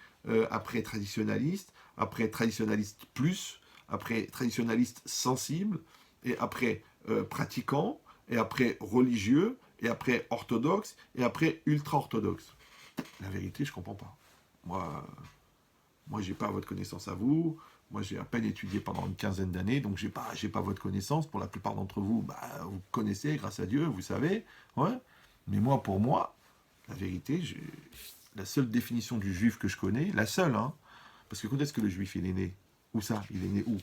après traditionnaliste, après traditionnaliste plus, après traditionnaliste sensible, et après pratiquant, et après religieux, et après orthodoxe, et après ultra-orthodoxe. La vérité, je ne comprends pas. Moi, j'ai pas votre connaissance à vous. Moi, j'ai à peine étudié pendant une quinzaine d'années, donc j'ai pas votre connaissance. Pour la plupart d'entre vous, vous connaissez, grâce à Dieu, vous savez. Ouais. Mais moi, pour moi, la vérité, la seule définition du juif que je connais, la seule, hein, parce que quand est-ce que le juif, il est né? Où ça? Il est né où?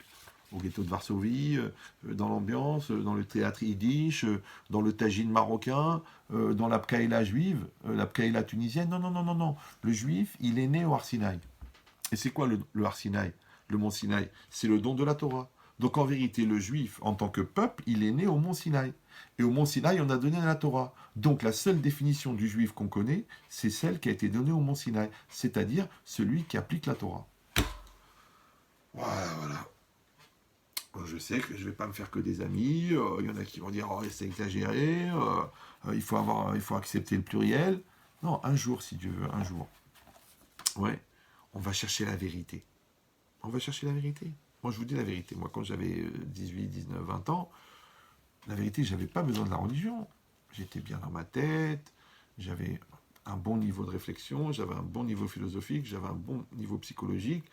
Au ghetto de Varsovie, dans l'ambiance, dans le théâtre yiddish, dans le tagine marocain, dans la pkaïla juive, la pkaïla tunisienne. Non, non, non, non, non. Le juif, il est né au Har Sinaï. Et c'est quoi le Har Sinaï? le mont Sinaï, c'est le don de la Torah. Donc en vérité, le juif, en tant que peuple, il est né au mont Sinaï. Et au mont Sinaï, on a donné la Torah. Donc la seule définition du juif qu'on connaît, c'est celle qui a été donnée au mont Sinaï, c'est-à-dire celui qui applique la Torah. Voilà. Bon, je sais que je ne vais pas me faire que des amis. Il y en a qui vont dire oh, c'est exagéré. Il faut accepter le pluriel. Non, un jour, si Dieu veut, un jour. Ouais, on va chercher la vérité. On va chercher la vérité. Moi, je vous dis la vérité. Moi, quand j'avais 18, 19, 20 ans, la vérité, je n'avais pas besoin de la religion. J'étais bien dans ma tête. J'avais un bon niveau de réflexion. J'avais un bon niveau philosophique. J'avais un bon niveau psychologique.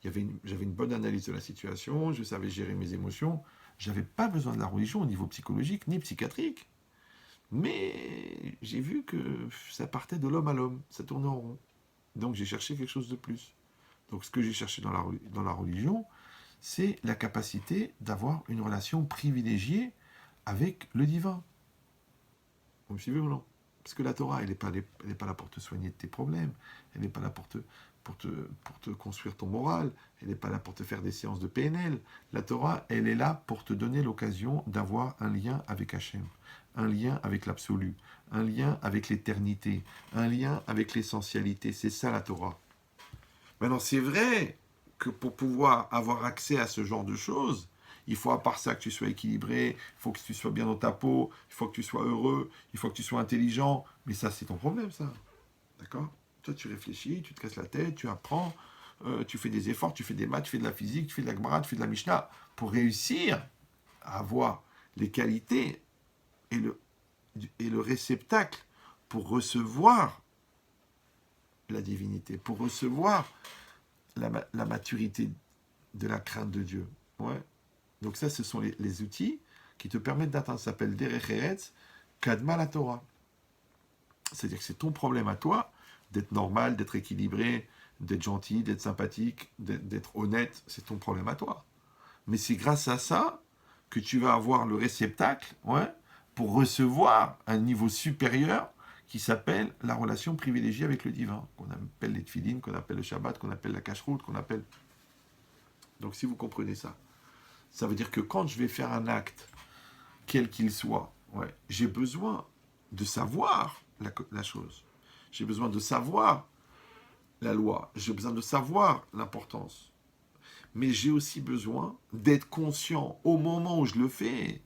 J'avais une bonne analyse de la situation. Je savais gérer mes émotions. Je n'avais pas besoin de la religion au niveau psychologique ni psychiatrique. Mais j'ai vu que ça partait de l'homme à l'homme. Ça tournait en rond. Donc, j'ai cherché quelque chose de plus. Donc ce que j'ai cherché dans la religion, c'est la capacité d'avoir une relation privilégiée avec le divin. Vous me suivez ou non? Parce que la Torah, elle n'est pas là pour te soigner de tes problèmes, elle n'est pas là pour te construire ton moral, elle n'est pas là pour te faire des séances de PNL. La Torah, elle est là pour te donner l'occasion d'avoir un lien avec Hachem, un lien avec l'absolu, un lien avec l'éternité, un lien avec l'essentialité. C'est ça la Torah. Maintenant, c'est vrai que pour pouvoir avoir accès à ce genre de choses, il faut à part ça que tu sois équilibré, il faut que tu sois bien dans ta peau, il faut que tu sois heureux, il faut que tu sois intelligent. Mais ça, c'est ton problème, ça. D'accord? Toi, tu réfléchis, tu te casses la tête, tu apprends, tu fais des efforts, tu fais des maths, tu fais de la physique, tu fais de la Gemara, tu fais de la Mishnah, pour réussir à avoir les qualités et le réceptacle pour recevoir la divinité, pour recevoir la maturité de la crainte de Dieu. Ouais. Donc ça, ce sont les outils qui te permettent d'atteindre. Ça s'appelle Derech Eretz Kadma la Torah. C'est-à-dire que c'est ton problème à toi d'être normal, d'être équilibré, d'être gentil, d'être sympathique, d'être honnête. C'est ton problème à toi. Mais c'est grâce à ça que tu vas avoir le réceptacle, ouais, pour recevoir un niveau supérieur qui s'appelle la relation privilégiée avec le divin, qu'on appelle les tfilines, qu'on appelle le Shabbat, qu'on appelle la cacheroute, qu'on appelle... Donc si vous comprenez ça, ça veut dire que quand je vais faire un acte, quel qu'il soit, ouais, j'ai besoin de savoir la chose. J'ai besoin de savoir la loi. J'ai besoin de savoir l'importance. Mais j'ai aussi besoin d'être conscient au moment où je le fais.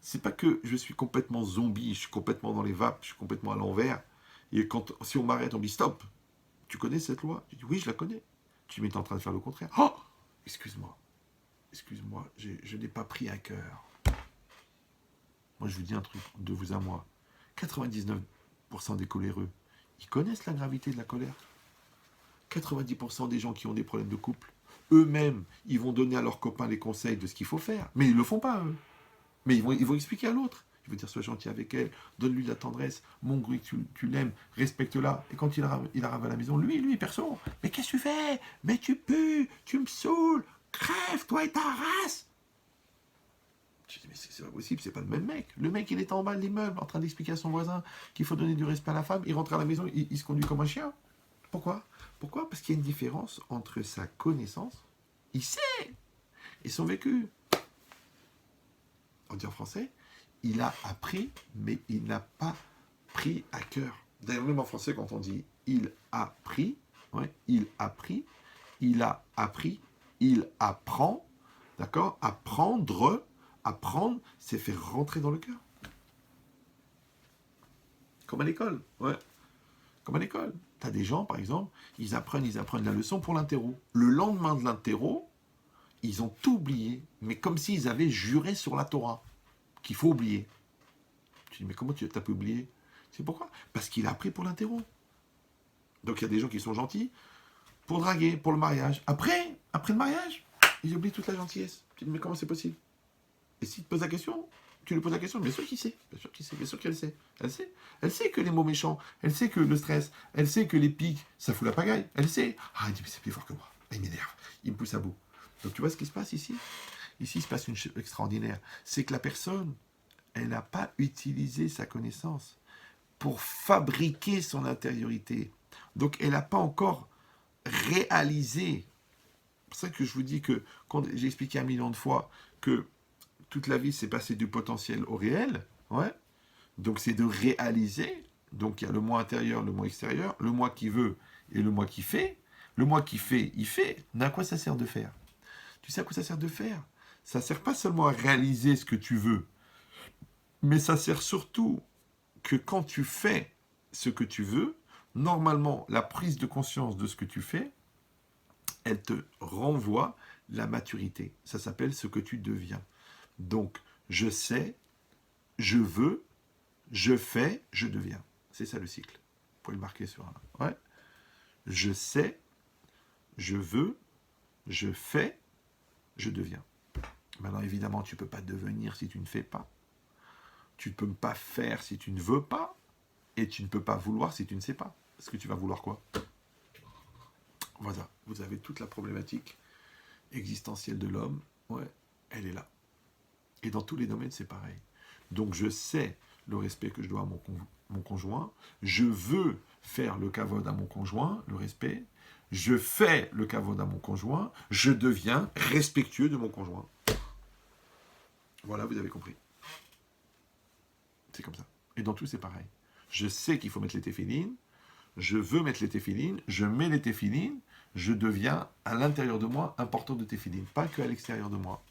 C'est pas que je suis complètement zombie, je suis complètement dans les vapes, je suis complètement à l'envers. Et si on m'arrête, on me dit stop. Tu connais cette loi? Je dis oui, je la connais. Tu m'es en train de faire le contraire. Oh, excuse-moi, je n'ai pas pris à cœur. Moi, je vous dis un truc, de vous à moi. 99% des coléreux, ils connaissent la gravité de la colère. 90% des gens qui ont des problèmes de couple, eux-mêmes, ils vont donner à leurs copains les conseils de ce qu'il faut faire. Mais ils ne le font pas, eux. Mais ils vont expliquer à l'autre. Ils vont dire, sois gentil avec elle, donne-lui de la tendresse, montre que tu l'aimes, respecte-la. Et quand il arrive à la maison, lui, perso, mais qu'est-ce que tu fais? Mais tu pues, tu me saoules, crève, toi et ta race. Je dis, mais c'est pas possible, c'est pas le même mec. Le mec, il était en bas de l'immeuble, en train d'expliquer à son voisin qu'il faut donner du respect à la femme. Il rentre à la maison, il se conduit comme un chien. Pourquoi? Parce qu'il y a une différence entre sa connaissance, il sait, et son vécu. On dit en français, il a appris, mais il n'a pas pris à cœur. D'ailleurs, même en français, quand on dit il a pris, ouais, il a pris, il a appris, il apprend, d'accord? Apprendre, c'est faire rentrer dans le cœur. Comme à l'école, ouais. Comme à l'école. Tu as des gens, par exemple, ils apprennent la leçon pour l'interro. Le lendemain de l'interro, ils ont tout oublié, mais comme s'ils avaient juré sur la Torah, qu'il faut oublier. Tu dis, mais comment tu as pu oublier? C'est pourquoi? Parce qu'il a appris pour l'interro. Donc il y a des gens qui sont gentils pour draguer, pour le mariage. Après le mariage, ils oublient toute la gentillesse. Tu dis, mais comment c'est possible? Et s'il te pose la question, tu lui poses la question, bien sûr qu'il sait, bien sûr qu'elle sait. Elle sait que les mots méchants, elle sait que le stress, elle sait que les pics, ça fout la pagaille, elle sait. Ah, il dit, mais c'est plus fort que moi. Il m'énerve, il me pousse à bout. Donc tu vois ce qui se passe ici? Ici, il se passe une chose extraordinaire. C'est que la personne, elle n'a pas utilisé sa connaissance pour fabriquer son intériorité. Donc elle n'a pas encore réalisé pour ça que je vous dis que, quand j'ai expliqué 1 million de fois que toute la vie, c'est passer du potentiel au réel, ouais. Donc c'est de réaliser. Donc il y a le moi intérieur, le moi extérieur, le moi qui veut et le moi qui fait. Le moi qui fait, il fait. Mais à quoi ça sert de faire? Tu sais à quoi ça sert de faire? Ça sert pas seulement à réaliser ce que tu veux, mais ça sert surtout que quand tu fais ce que tu veux, normalement, la prise de conscience de ce que tu fais, elle te renvoie la maturité. Ça s'appelle ce que tu deviens. Donc, je sais, je veux, je fais, je deviens. C'est ça le cycle. Vous pouvez le marquer sur un. Ouais. Je sais, je veux, je fais, je deviens. Maintenant, évidemment, tu ne peux pas devenir si tu ne fais pas. Tu ne peux pas faire si tu ne veux pas. Et tu ne peux pas vouloir si tu ne sais pas. Parce que tu vas vouloir quoi? Voilà, vous avez toute la problématique existentielle de l'homme. Ouais, elle est là. Et dans tous les domaines, c'est pareil. Donc je sais le respect que je dois à mon conjoint. Je veux faire le kavod à mon conjoint, le respect. Je fais le kavod à mon conjoint. Je deviens respectueux de mon conjoint. Voilà, vous avez compris. C'est comme ça. Et dans tout, c'est pareil. Je sais qu'il faut mettre les téphilines. Je veux mettre les téphilines. Je mets les téphilines. Je deviens à l'intérieur de moi un porteur de téphilines, pas qu'à l'extérieur de moi.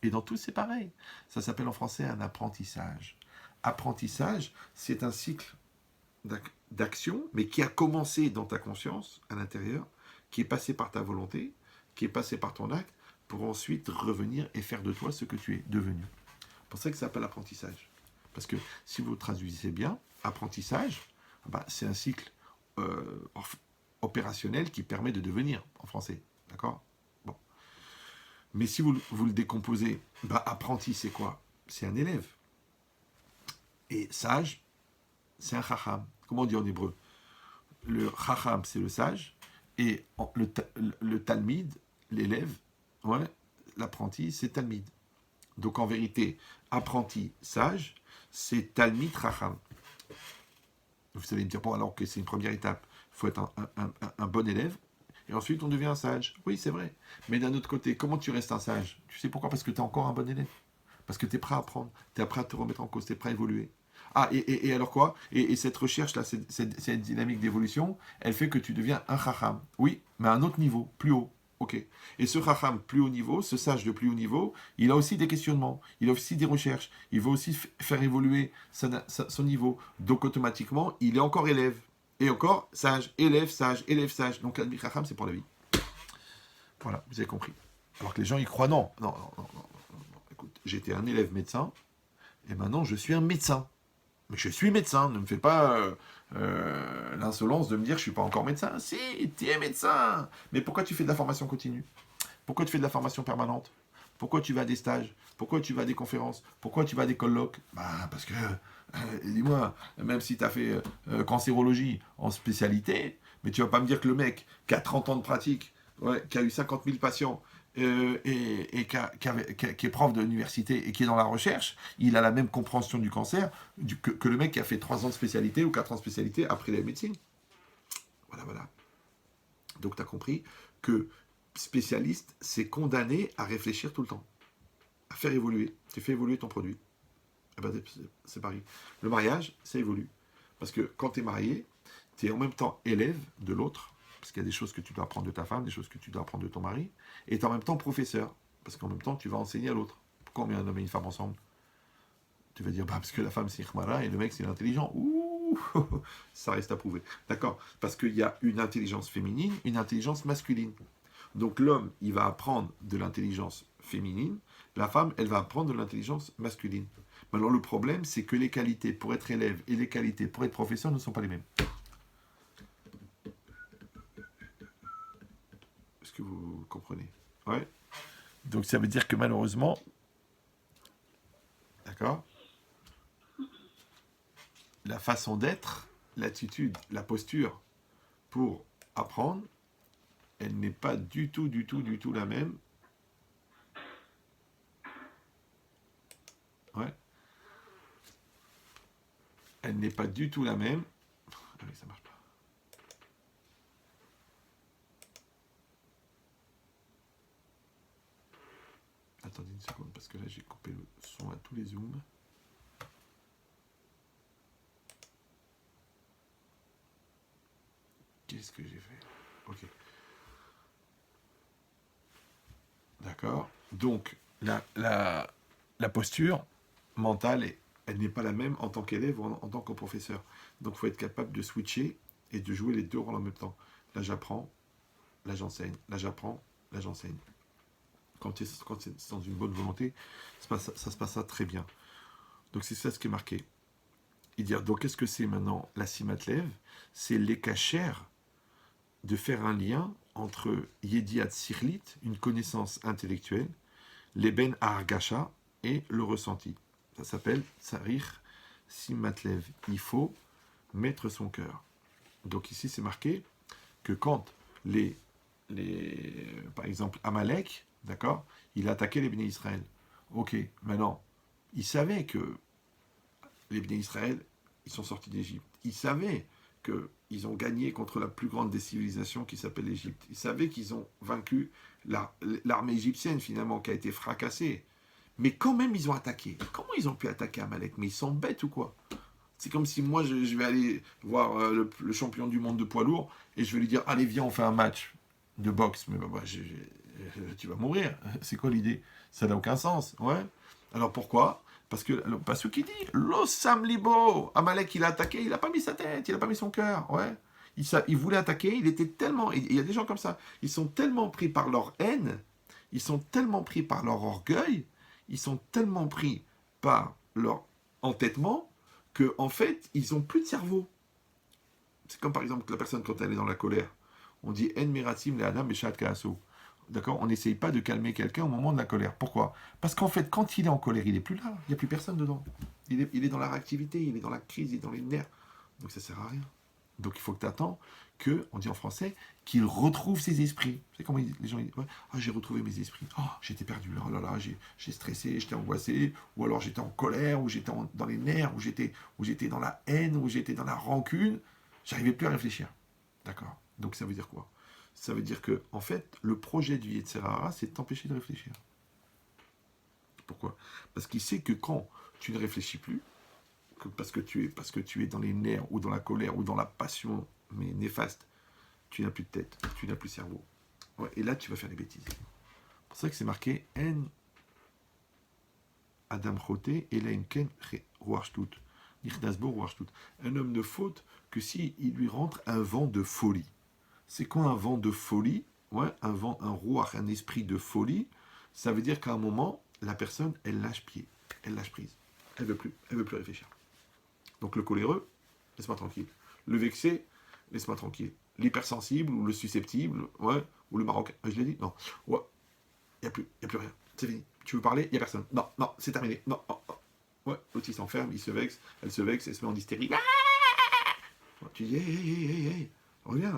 Et dans tout, c'est pareil. Ça s'appelle en français un apprentissage. Apprentissage, c'est un cycle d'action, mais qui a commencé dans ta conscience, à l'intérieur, qui est passé par ta volonté, qui est passé par ton acte, pour ensuite revenir et faire de toi ce que tu es devenu. C'est pour ça que ça s'appelle apprentissage. Parce que si vous traduisez bien, apprentissage, bah, c'est un cycle opérationnel qui permet de devenir, en français. D'accord? Bon. Mais si vous le décomposez, bah, apprenti, c'est quoi? C'est un élève. Et sage, c'est un chacham. Comment on dit en hébreu? Le chacham, c'est le sage. Et le talmid, l'élève, ouais, l'apprenti, c'est talmid. Donc en vérité, apprenti, sage, c'est talmid chacham. Vous allez me dire, bon, alors que c'est une première étape. Il faut être un bon élève. Et ensuite, on devient un sage. Oui, c'est vrai. Mais d'un autre côté, comment tu restes un sage? Tu sais pourquoi? Parce que tu es encore un bon élève. Parce que tu es prêt à apprendre. Tu es prêt à te remettre en cause. Tu es prêt à évoluer. Ah, et alors quoi? Et cette recherche-là, cette dynamique d'évolution, elle fait que tu deviens un chacham. Oui, mais à un autre niveau, plus haut. Ok. Et ce chacham plus haut niveau, ce sage de plus haut niveau, il a aussi des questionnements, il a aussi des recherches, il va aussi faire évoluer son niveau. Donc automatiquement, il est encore élève. Et encore sage, élève, sage, élève, sage. Donc l'admi chacham, c'est pour la vie. Voilà, vous avez compris. Alors que les gens, ils croient non. Non, non, non, non. Écoute, j'étais un élève médecin, et maintenant je suis un médecin. Mais je suis médecin, ne me fais pas l'insolence de me dire que je ne suis pas encore médecin. Si, tu es médecin. Mais pourquoi tu fais de la formation continue? Pourquoi tu fais de la formation permanente? Pourquoi tu vas à des stages? Pourquoi tu vas à des conférences? Pourquoi tu vas à des colloques? Bah, parce que, dis-moi, même si tu as fait cancérologie en spécialité, mais tu vas pas me dire que le mec qui a 30 ans de pratique, ouais, qui a eu 50 000 patients, et qui est prof de l'université et qui est dans la recherche, il a la même compréhension du cancer que le mec qui a fait 3 ans de spécialité ou 4 ans de spécialité après la médecine. Voilà, voilà. Donc tu as compris que spécialiste, c'est condamné à réfléchir tout le temps, à faire évoluer. Tu fais évoluer ton produit. Eh ben, c'est pareil. Le mariage, ça évolue. Parce que quand tu es marié, tu es en même temps élève de l'autre, parce qu'il y a des choses que tu dois apprendre de ta femme, des choses que tu dois apprendre de ton mari, et tu es en même temps professeur, parce qu'en même temps, tu vas enseigner à l'autre. Pourquoi on met un homme et une femme ensemble? Tu vas dire, bah, parce que la femme, c'est Ikhmara, et le mec, c'est l'intelligent. Ouh, ça reste à prouver. D'accord? Parce qu'il y a une intelligence féminine, une intelligence masculine. Donc l'homme, il va apprendre de l'intelligence féminine, la femme, elle va apprendre de l'intelligence masculine. Alors le problème, c'est que les qualités pour être élève et les qualités pour être professeur ne sont pas les mêmes. Est-ce que vous comprenez? Ouais. Donc ça veut dire que malheureusement, d'accord, la façon d'être, l'attitude, la posture pour apprendre, elle n'est pas du tout la même. Ouais. Elle n'est pas du tout la même. Ah oui, ça marche pas. que là j'ai coupé le son à tous les zooms. Qu'est-ce que j'ai fait? Ok. D'accord. Donc, la posture mentale, elle n'est pas la même en tant qu'élève ou en tant que professeur. Donc, il faut être capable de switcher et de jouer les deux rôles en même temps. Là, j'apprends, là, j'enseigne. Là, j'apprends, là, j'enseigne. Quand c'est dans une bonne volonté, ça se passe très bien. Donc, c'est ça ce qui est marqué. Et dire, donc, qu'est-ce que c'est maintenant la simatlev? C'est l'ékacher de faire un lien entre Yediat Sirlit, une connaissance intellectuelle, l'Eben Argasha et le ressenti. Ça s'appelle Tsarich Simatlev. Il faut mettre son cœur. Donc ici, c'est marqué que quand par exemple, Amalek, d'accord, il a attaqué les Béné Israël. Ok, maintenant, il savait que les Béné Israël, ils sont sortis d'Égypte. Il savait qu'ils ont gagné contre la plus grande des civilisations qui s'appelle l'Égypte. Ils savaient qu'ils ont vaincu l'armée égyptienne, finalement, qui a été fracassée. Mais quand même, ils ont attaqué. Comment ils ont pu attaquer Amalek? Mais ils sont bêtes ou quoi? C'est comme si moi, je vais aller voir le champion du monde de poids lourd et je vais lui dire, allez, viens, on fait un match de boxe. Mais tu vas mourir. C'est quoi l'idée? Ça n'a aucun sens. Ouais. Alors pourquoi? Parce que le passage qui dit, l'Ossam Libo, Amalek, il a attaqué, il n'a pas mis sa tête, il n'a pas mis son cœur. Ouais. Il voulait attaquer, il était tellement... Il y a des gens comme ça, ils sont tellement pris par leur haine, ils sont tellement pris par leur orgueil, ils sont tellement pris par leur entêtement, que en fait, ils n'ont plus de cerveau. C'est comme par exemple la personne quand elle est dans la colère. On dit En miratim le adam beshat kaaso. D'accord? On n'essaye pas de calmer quelqu'un au moment de la colère. Pourquoi? Parce qu'en fait, quand il est en colère, il n'est plus là. Il n'y a plus personne dedans. Il est dans la réactivité, il est dans la crise, il est dans les nerfs. Donc ça ne sert à rien. Donc il faut que tu attends que, on dit en français, qu'il retrouve ses esprits. C'est comment les gens disent, ouais, ah, j'ai retrouvé mes esprits. Oh, j'étais perdu là, oh là là, j'ai stressé, j'étais angoissé, ou alors j'étais en colère, ou j'étais dans les nerfs, ou j'étais dans la haine, ou j'étais dans la rancune. J'arrivais plus à réfléchir. D'accord? Donc ça veut dire quoi? Ça veut dire que, en fait, le projet du Yetzer Hara, c'est de t'empêcher de réfléchir. Pourquoi? Parce qu'il sait que quand tu ne réfléchis plus, parce que tu es dans les nerfs, ou dans la colère, ou dans la passion, mais néfaste, tu n'as plus de tête, tu n'as plus de cerveau. Ouais, et là, tu vas faire des bêtises. C'est pour ça que c'est marqué En Adam Chote et Elain Ken Ruachtut. Un homme ne faute que si il lui rentre un vent de folie. C'est quoi un vent de folie? Ouais, un ruach, un esprit de folie. Ça veut dire qu'à un moment, la personne, elle lâche pied, elle lâche prise. Elle veut plus réfléchir. Donc le coléreux, laisse-moi tranquille. Le vexé, laisse-moi tranquille. L'hypersensible ou le susceptible, ouais, ou le marocain. Je l'ai dit? Non. Ouais, il n'y a plus rien. C'est fini. Tu veux parler? Il n'y a personne. Non, c'est terminé. Non, Ouais, l'autre il s'enferme, il se vexe, elle se se met en hystérie. Tu dis, hey, reviens.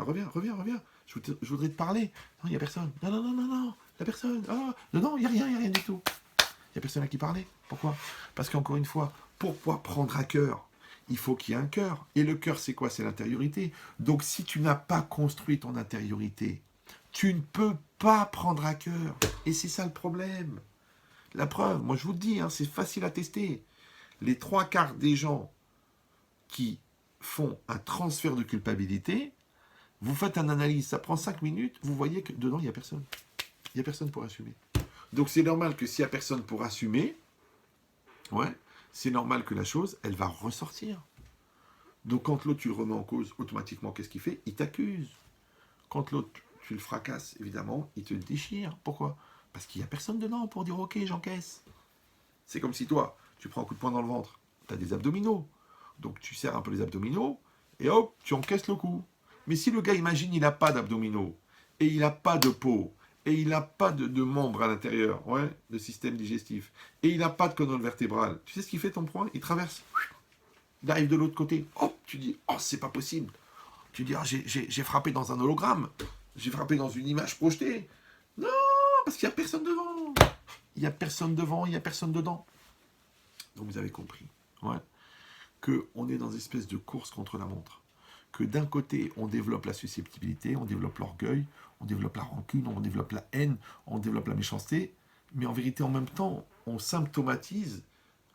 Je voudrais te parler. Non, il n'y a personne. Non, la personne. Ah, non, il n'y a rien du tout. Il n'y a personne à qui parler. Pourquoi? Parce qu'encore une fois, pour pouvoir prendre à cœur, il faut qu'il y ait un cœur. Et le cœur, c'est quoi? C'est l'intériorité. Donc, si tu n'as pas construit ton intériorité, tu ne peux pas prendre à cœur. Et c'est ça le problème. La preuve, moi je vous le dis, hein, c'est facile à tester. Les 3/4 des gens qui font un transfert de culpabilité, vous faites une analyse, ça prend 5 minutes, vous voyez que dedans, il n'y a personne. Il n'y a personne pour assumer. Donc c'est normal que s'il n'y a personne pour assumer, ouais, c'est normal que la chose, elle va ressortir. Donc quand l'autre, tu le remets en cause, automatiquement, qu'est-ce qu'il fait? Il t'accuse. Quand l'autre, tu le fracasses, évidemment, il te déchire. Pourquoi? Parce qu'il n'y a personne dedans pour dire, ok, j'encaisse. C'est comme si toi, tu prends un coup de poing dans le ventre, tu as des abdominaux. Donc tu serres un peu les abdominaux, et hop, tu encaisses le coup. Mais si le gars, imagine, il n'a pas d'abdominaux, et il n'a pas de peau, et il n'a pas de membres à l'intérieur, ouais, de système digestif, et il n'a pas de colonne vertébrale, tu sais ce qu'il fait ton poing? Il traverse. Il arrive de l'autre côté. Hop, tu dis, oh, c'est pas possible. Tu dis, ah, j'ai frappé dans un hologramme, j'ai frappé dans une image projetée. Non, parce qu'il n'y a personne devant. Il n'y a personne devant, il n'y a personne dedans. Donc vous avez compris, ouais, qu'on est dans une espèce de course contre la montre. Que d'un côté, on développe la susceptibilité, on développe l'orgueil, on développe la rancune, on développe la haine, on développe la méchanceté, mais en vérité, en même temps, on symptomatise,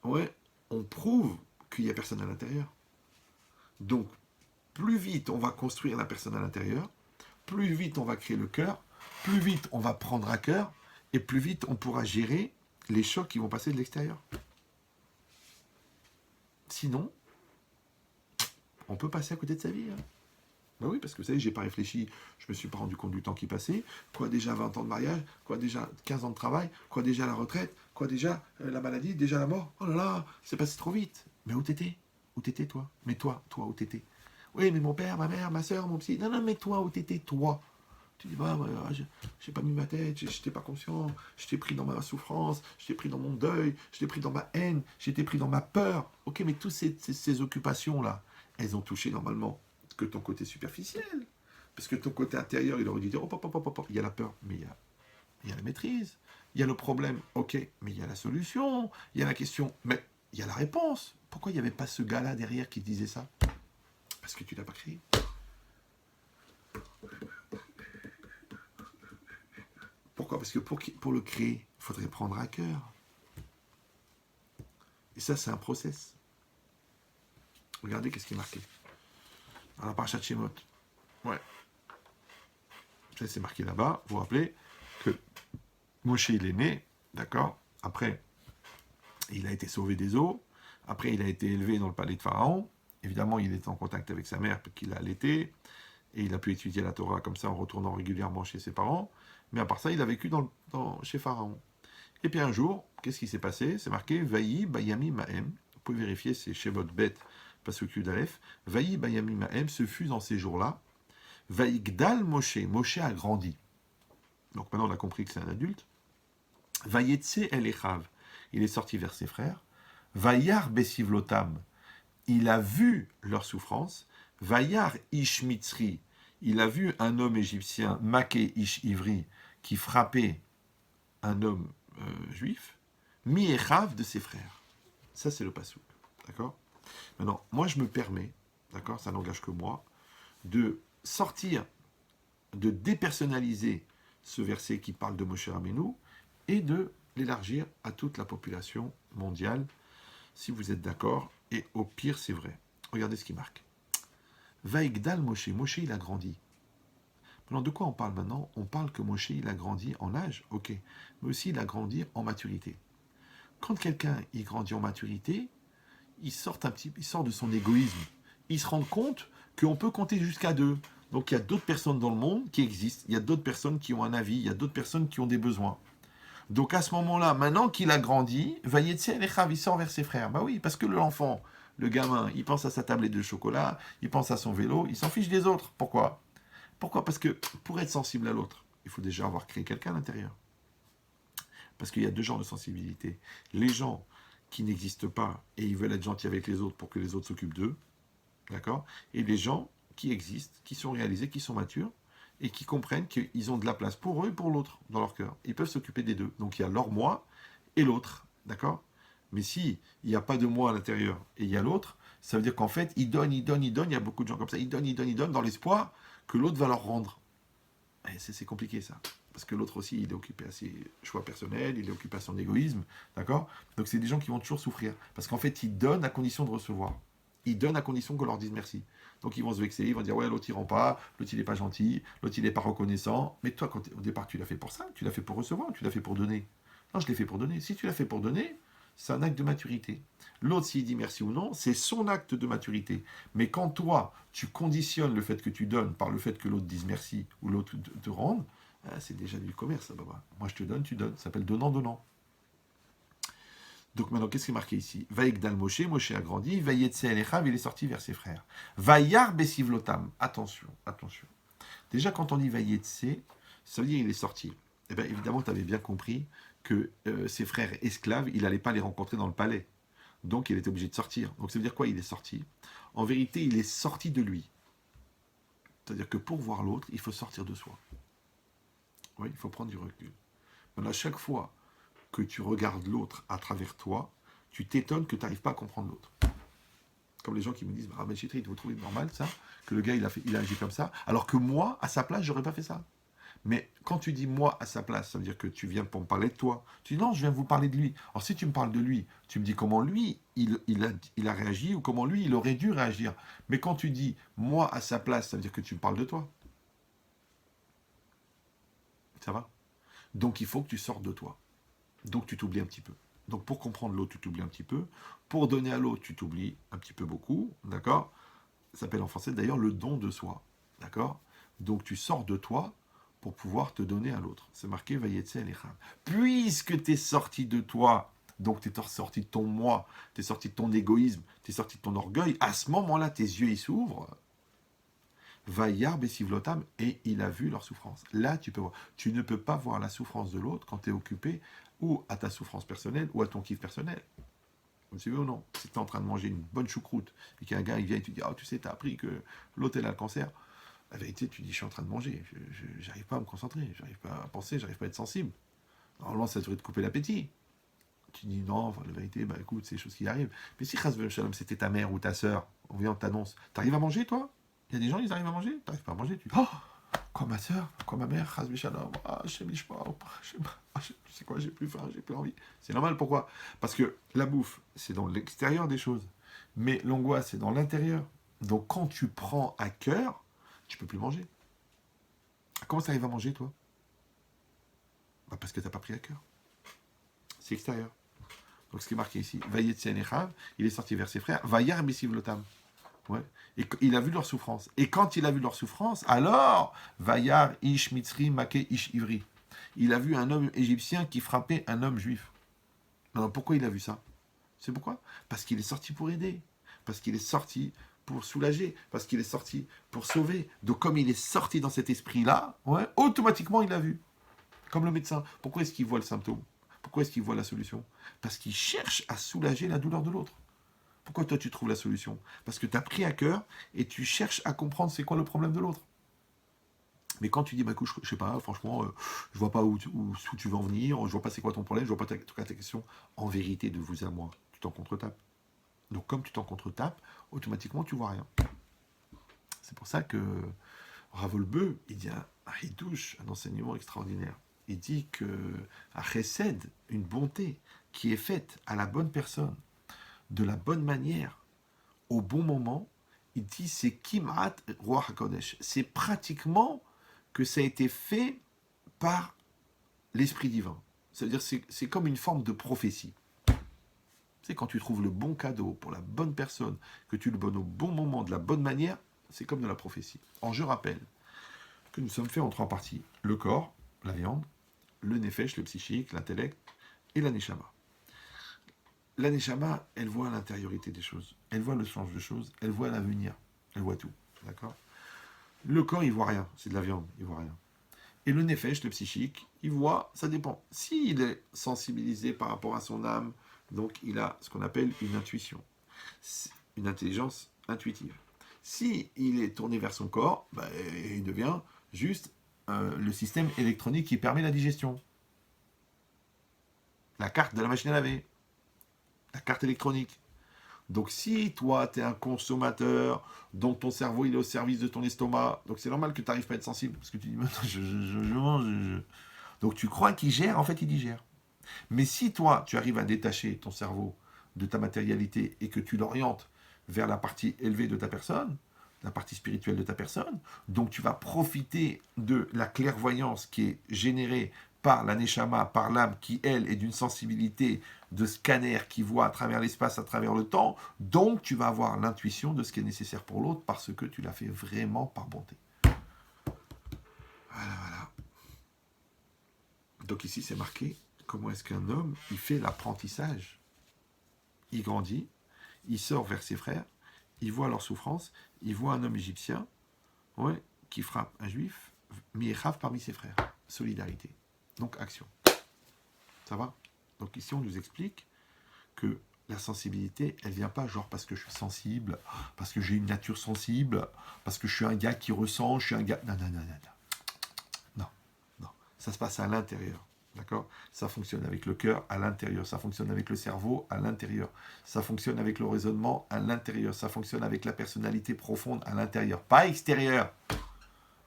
ouais, on prouve qu'il n'y a personne à l'intérieur. Donc, plus vite on va construire la personne à l'intérieur, plus vite on va créer le cœur, plus vite on va prendre à cœur, et plus vite on pourra gérer les chocs qui vont passer de l'extérieur. Sinon, on peut passer à côté de sa vie. Hein. Ben oui, parce que vous savez, j'ai pas réfléchi, je me suis pas rendu compte du temps qui passait. Quoi déjà 20 ans de mariage, quoi déjà 15 ans de travail, quoi déjà la retraite, quoi déjà la maladie, déjà la mort. Oh là là, c'est passé trop vite. Mais où t'étais? Où t'étais toi? Mais toi, où t'étais? Oui, mais mon père, ma mère, ma soeur, mon psy. Non, non, mais toi, où t'étais, toi? Tu dis, bah, j'ai pas mis ma tête, j'étais pas conscient, j'étais pris dans ma souffrance, j'étais pris dans mon deuil, j'étais pris dans ma haine, j'étais pris dans ma peur. Ok, mais toutes ces occupations-là, elles ont touché normalement que ton côté superficiel. Parce que ton côté intérieur, il aurait dû dire, il y a la peur, mais il y a la maîtrise, il y a le problème, ok, mais il y a la solution, il y a la question, mais il y a la réponse. Pourquoi il n'y avait pas ce gars-là derrière qui disait ça? Parce que tu l'as pas créé. Pourquoi? Parce que pour le créer, il faudrait prendre à cœur. Et ça, c'est un process. Regardez qu'est-ce qui est marqué. Dans la parashat Shemot. Ouais. Ça, c'est marqué là-bas. Vous vous rappelez que Moshe, il est né, d'accord? Après, il a été sauvé des eaux. Après, il a été élevé dans le palais de Pharaon. Évidemment, il était en contact avec sa mère, qu'il a allaité. Et il a pu étudier la Torah comme ça en retournant régulièrement chez ses parents. Mais à part ça, il a vécu chez Pharaon. Et puis un jour, qu'est-ce qui s'est passé? C'est marqué Vaï Bayami Mahem. Vous pouvez vérifier, c'est Shemot Bet, Pasuk Yudalef. Vaï Bayami Mahem, ce fut dans ces jours-là. Vaïgdal Moshe. Moshe a grandi. Donc maintenant, on a compris que c'est un adulte. Vaïetse El Echav. Il est sorti vers ses frères. Vaïar Besivlotam. Il a vu leur souffrance. Vaïar Ish Mitzri. Il a vu un homme égyptien, Maké Ish Ivri, qui frappait un homme juif, mi-echav de ses frères. Ça, c'est le pasouk. D'accord? Maintenant, moi, je me permets, d'accord, ça n'engage que moi, de sortir, de dépersonnaliser ce verset qui parle de Moshe Rabbeinu et de l'élargir à toute la population mondiale, si vous êtes d'accord, et au pire, c'est vrai. Regardez ce qui marque. Vaïgdal Moshe. Moshe, il a grandi. Maintenant, de quoi on parle maintenant? On parle que Moshe, il a grandi en âge, ok, mais aussi il a grandi en maturité. Quand quelqu'un, il grandit en maturité, il sort de son égoïsme. Il se rend compte qu'on peut compter jusqu'à 2. Donc il y a d'autres personnes dans le monde qui existent, il y a d'autres personnes qui ont un avis, il y a d'autres personnes qui ont des besoins. Donc à ce moment-là, maintenant qu'il a grandi, il sort vers ses frères. Bah oui, parce que l'enfant, le gamin, il pense à sa tablette de chocolat, il pense à son vélo, il s'en fiche des autres. Pourquoi? Parce que pour être sensible à l'autre, il faut déjà avoir créé quelqu'un à l'intérieur. Parce qu'il y a deux genres de sensibilité. Les gens qui n'existent pas et ils veulent être gentils avec les autres pour que les autres s'occupent d'eux, d'accord? Et les gens qui existent, qui sont réalisés, qui sont matures et qui comprennent qu'ils ont de la place pour eux et pour l'autre dans leur cœur. Ils peuvent s'occuper des deux. Donc il y a leur moi et l'autre, d'accord? Mais si il n'y a pas de moi à l'intérieur et il y a l'autre, ça veut dire qu'en fait, ils donnent. Il y a beaucoup de gens comme ça. Ils donnent dans l'espoir que l'autre va leur rendre. Et c'est compliqué ça. Parce que l'autre aussi, il est occupé à ses choix personnels, il est occupé à son égoïsme, d'accord? Donc c'est des gens qui vont toujours souffrir. Parce qu'en fait, ils donnent à condition de recevoir. Ils donnent à condition qu'on leur dise merci. Donc ils vont se vexer, ils vont dire, ouais, l'autre il rend pas, l'autre il n'est pas gentil, l'autre il n'est pas reconnaissant. Mais toi, au départ, tu l'as fait pour ça, tu l'as fait pour recevoir, tu l'as fait pour donner. Non, je l'ai fait pour donner. Si tu l'as fait pour donner, c'est un acte de maturité. L'autre, s'il dit merci ou non, c'est son acte de maturité. Mais quand toi, tu conditionnes le fait que tu donnes par le fait que l'autre dise merci ou l'autre te rende, c'est déjà du commerce, Baba. Moi, je te donne, tu donnes. Ça s'appelle donnant-donnant. Donc maintenant, qu'est-ce qui est marqué ici? Vaïgdal Moshe, Moshe a grandi, Vaïetse El Echav, il est sorti vers ses frères. Vaïar Besivlotam, attention. Déjà, quand on dit Vaïetse, ça veut dire il est sorti. Eh bien, évidemment, tu avais bien compris que ses frères esclaves, il n'allait pas les rencontrer dans le palais. Donc, il était obligé de sortir. Donc, ça veut dire quoi? Il est sorti. En vérité, il est sorti de lui. C'est-à-dire que pour voir l'autre, il faut sortir de soi. Oui, il faut prendre du recul. Maintenant, à chaque fois que tu regardes l'autre à travers toi, tu t'étonnes que tu n'arrives pas à comprendre l'autre. Comme les gens qui me disent, Rabbi Chitrit, vous trouvez normal ça? Que le gars, il a agi comme ça, alors que moi, à sa place, j'aurais pas fait ça. Mais quand tu dis moi à sa place, ça veut dire que tu viens pour me parler de toi. Tu dis non, je viens vous parler de lui. Alors si tu me parles de lui, tu me dis comment lui, il a réagi ou comment lui, il aurait dû réagir. Mais quand tu dis moi à sa place, ça veut dire que tu me parles de toi. Ça va? Donc il faut que tu sortes de toi. Donc tu t'oublies un petit peu. Donc pour comprendre l'autre, tu t'oublies un petit peu. Pour donner à l'autre, tu t'oublies un petit peu beaucoup. D'accord? Ça s'appelle en français d'ailleurs le don de soi. D'accord? Donc tu sors de toi pour pouvoir te donner à l'autre. C'est marqué Vayetse Alecha. Puisque tu es sorti de toi, donc tu es sorti de ton moi, tu es sorti de ton égoïsme, tu es sorti de ton orgueil, à ce moment-là, tes yeux ils s'ouvrent. Vayar Besivlotam, et il a vu leur souffrance. Là, tu peux voir. Tu ne peux pas voir la souffrance de l'autre quand tu es occupé ou à ta souffrance personnelle ou à ton kiff personnel. Vous savez ou non? Si tu es en train de manger une bonne choucroute et qu'un gars il vient et tu dis ah, tu sais, tu as appris que l'autre elle a le cancer. La vérité, tu dis je suis en train de manger, j'arrive pas à me concentrer, j'arrive pas à penser, j'arrive pas à être sensible. Normalement, ça devrait te couper l'appétit. Tu dis non, enfin, la vérité, bah écoute, c'est des choses qui arrivent. Mais si Chas Shalom, c'était ta mère ou ta sœur, on vient, on t'annonce, t'arrives à manger toi? Il y a des gens, ils arrivent à manger? T'arrives pas à manger, tu dis oh, quoi ma sœur, quoi ma mère, Chas Shalom, ah, je sais quoi, j'ai plus faim, j'ai plus envie. C'est normal, pourquoi? Parce que la bouffe, c'est dans l'extérieur des choses. Mais l'angoisse, c'est dans l'intérieur. Donc quand tu prends à cœur, tu peux plus manger. Comment ça arrive à manger, toi? Bah parce que tu n'as pas pris à cœur. C'est extérieur. Donc ce qui est marqué ici, Vayetsen Echav, il est sorti vers ses frères, Vayar Besivlotam. Ouais. Et il a vu leur souffrance. Et quand il a vu leur souffrance, alors, Vayar Ish Mitzri Make Ish Ivri. Il a vu un homme égyptien qui frappait un homme juif. Alors pourquoi il a vu ça? C'est pourquoi? Parce qu'il est sorti pour aider. Parce qu'il est sorti pour soulager. Parce qu'il est sorti pour sauver. Donc comme il est sorti dans cet esprit-là, ouais, automatiquement il a vu. Comme le médecin. Pourquoi est-ce qu'il voit le symptôme? Pourquoi est-ce qu'il voit la solution? Parce qu'il cherche à soulager la douleur de l'autre. Pourquoi toi tu trouves la solution? Parce que tu as pris à cœur et tu cherches à comprendre c'est quoi le problème de l'autre. Mais quand tu dis, bah écoute, je sais pas, franchement, je vois pas où tu veux en venir, je vois pas c'est quoi ton problème, je vois pas ta question, en vérité, de vous à moi, tu t'en contre-tapes. Donc comme tu t'en contre-tapes, automatiquement tu vois rien. C'est pour ça que Ravolbeu, il dit un ridouche, un enseignement extraordinaire. Il dit que un chesed, une bonté qui est faite à la bonne personne, de la bonne manière, au bon moment, il dit c'est Kimat Roi HaKodesh. C'est pratiquement que ça a été fait par l'Esprit divin. C'est-à-dire c'est comme une forme de prophétie. C'est quand tu trouves le bon cadeau pour la bonne personne, que tu le donnes au bon moment, de la bonne manière, c'est comme de la prophétie. Or, je rappelle que nous sommes faits en 3 parties. Le corps, la viande, le nefesh, le psychique, l'intellect, et la neshama. La neshama, elle voit l'intériorité des choses. Elle voit le sens de choses. Elle voit l'avenir. Elle voit tout. D'accord? Le corps, il voit rien. C'est de la viande. Il voit rien. Et le nefesh, le psychique, il voit, ça dépend. S'il est sensibilisé par rapport à son âme, donc il a ce qu'on appelle une intuition. Une intelligence intuitive. Si il est tourné vers son corps, bah, il devient juste le système électronique qui permet la digestion. La carte de la machine à laver. La carte électronique. Donc si toi, tu es un consommateur, dont ton cerveau il est au service de ton estomac, donc c'est normal que tu n'arrives pas à être sensible, parce que tu dis, je mange, Donc tu crois qu'il gère, en fait il digère. Mais si toi, tu arrives à détacher ton cerveau de ta matérialité et que tu l'orientes vers la partie élevée de ta personne, la partie spirituelle de ta personne, donc tu vas profiter de la clairvoyance qui est générée par la neshama, par l'âme qui, elle, est d'une sensibilité de scanner qui voit à travers l'espace, à travers le temps, donc tu vas avoir l'intuition de ce qui est nécessaire pour l'autre parce que tu l'as fait vraiment par bonté. Voilà. Donc ici, c'est marqué comment est-ce qu'un homme, il fait l'apprentissage. Il grandit, il sort vers ses frères, il voit leur souffrance, il voit un homme égyptien qui frappe un juif, mi'echav parmi ses frères. Solidarité. Donc action. Ça va? Donc ici, on nous explique que la sensibilité, elle vient pas genre parce que je suis sensible, parce que j'ai une nature sensible, parce que je suis un gars qui ressent, je suis un gars... Non. Ça se passe à l'intérieur. D'accord? Ça fonctionne avec le cœur à l'intérieur, ça fonctionne avec le cerveau à l'intérieur, ça fonctionne avec le raisonnement à l'intérieur, ça fonctionne avec la personnalité profonde à l'intérieur, pas extérieur.